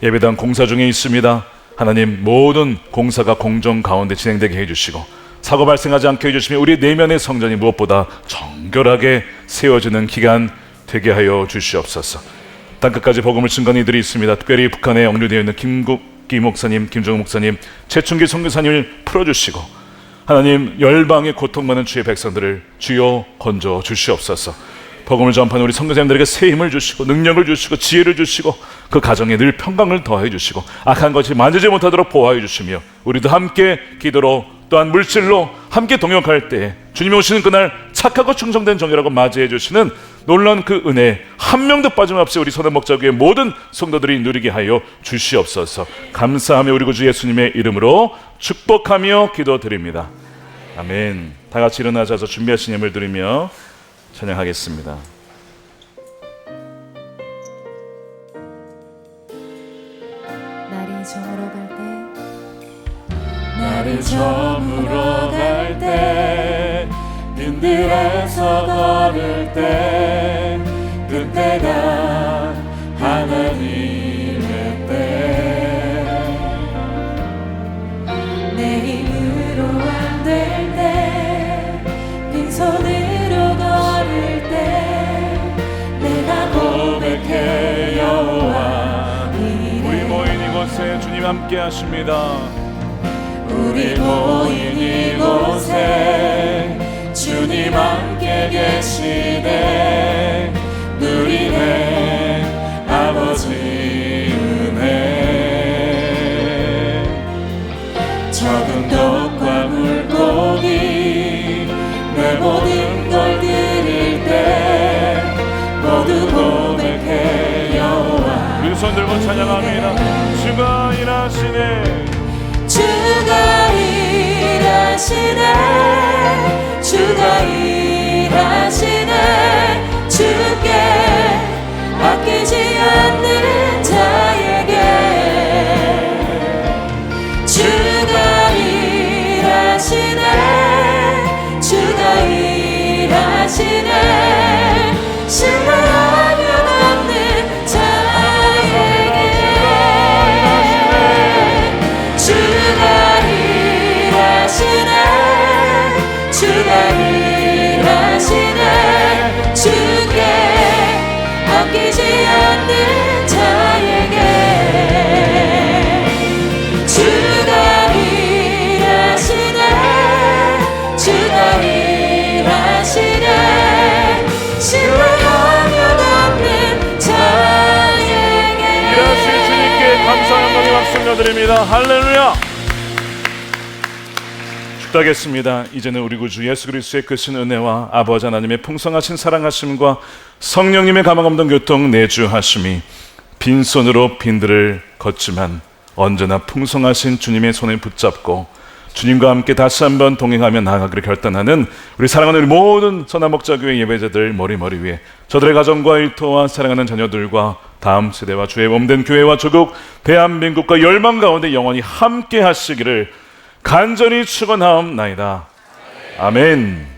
예배당 공사 중에 있습니다. 하나님, 모든 공사가 공정 가운데 진행되게 해주시고 사고 발생하지 않게 해주시며 우리 내면의 성전이 무엇보다 정결하게 세워지는 기간 되게 하여 주시옵소서. 땅끝까지 복음을 증거하는 이들이 있습니다. 특별히 북한에 억류되어 있는 김국기 목사님, 김정은 목사님, 최충기 선교사님을 풀어주시고 하나님, 열방의 고통받는 주의 백성들을 주여 건져 주시옵소서. 복음을 전파하는 우리 선교사님들에게 새 힘을 주시고 능력을 주시고 지혜를 주시고 그 가정에 늘 평강을 더하여 주시고 악한 것이 만지지 못하도록 보호하여 주시며 우리도 함께 기도로 또한 물질로 함께 동역할 때 주님이 오시는 그날 착하고 충성된 정의라고 맞이해 주시는 놀라운 그 은혜 한 명도 빠짐없이 우리 선한목자교회 모든 성도들이 누리게 하여 주시옵소서. 감사하며 우리 구주 예수님의 이름으로 축복하며 기도드립니다. 아멘. 다 같이 일어나셔서 준비하신 예물 드리며 찬양하겠습니다. 날이 저물어 갈 때, 날이 저물어 갈 때, 빈들에서 걸을 때, 그때가 하나님의 때. 내 힘으로 안 될 때, 빈손으로 걸을 때, 내가 고백해 여호와 이래. 우리 모인 이곳에 주님 함께 하십니다. 우리 모인 이곳에 주님 함께 계시네. 누리네 아버지 은혜. 일하시네 주가 일하시네 주께 아끼지 않는 자에게 주가 일하시네 주가 일하시네 신뢰하며 남는 자에게 주가 일하시네 주가 일하시네 주께 아끼지 않는 자에게 주가 일하시네 주가 일하시네 신뢰하며 남는 자에게 일하신 주님께 감사하는 마음에 박수 올려드립니다. 할렐루야. 축도하겠습니다. 이제는 우리 구주 예수 그리스도의 크신 은혜와 아버지 하나님의 풍성하신 사랑하심과 성령님의 가망 없는 교통 내주하심이 빈손으로 빈들을 걷지만 언제나 풍성하신 주님의 손을 붙잡고 주님과 함께 다시 한번 동행하며 나아가기를 결단하는 우리 사랑하는 우리 모든 선한목자교회 예배자들 머리 위에 저들의 가정과 일터와 사랑하는 자녀들과 다음 세대와 주의 몸된 교회와 조국 대한민국과 열망 가운데 영원히 함께 하시기를 간절히 축원하옵나이다. 아멘.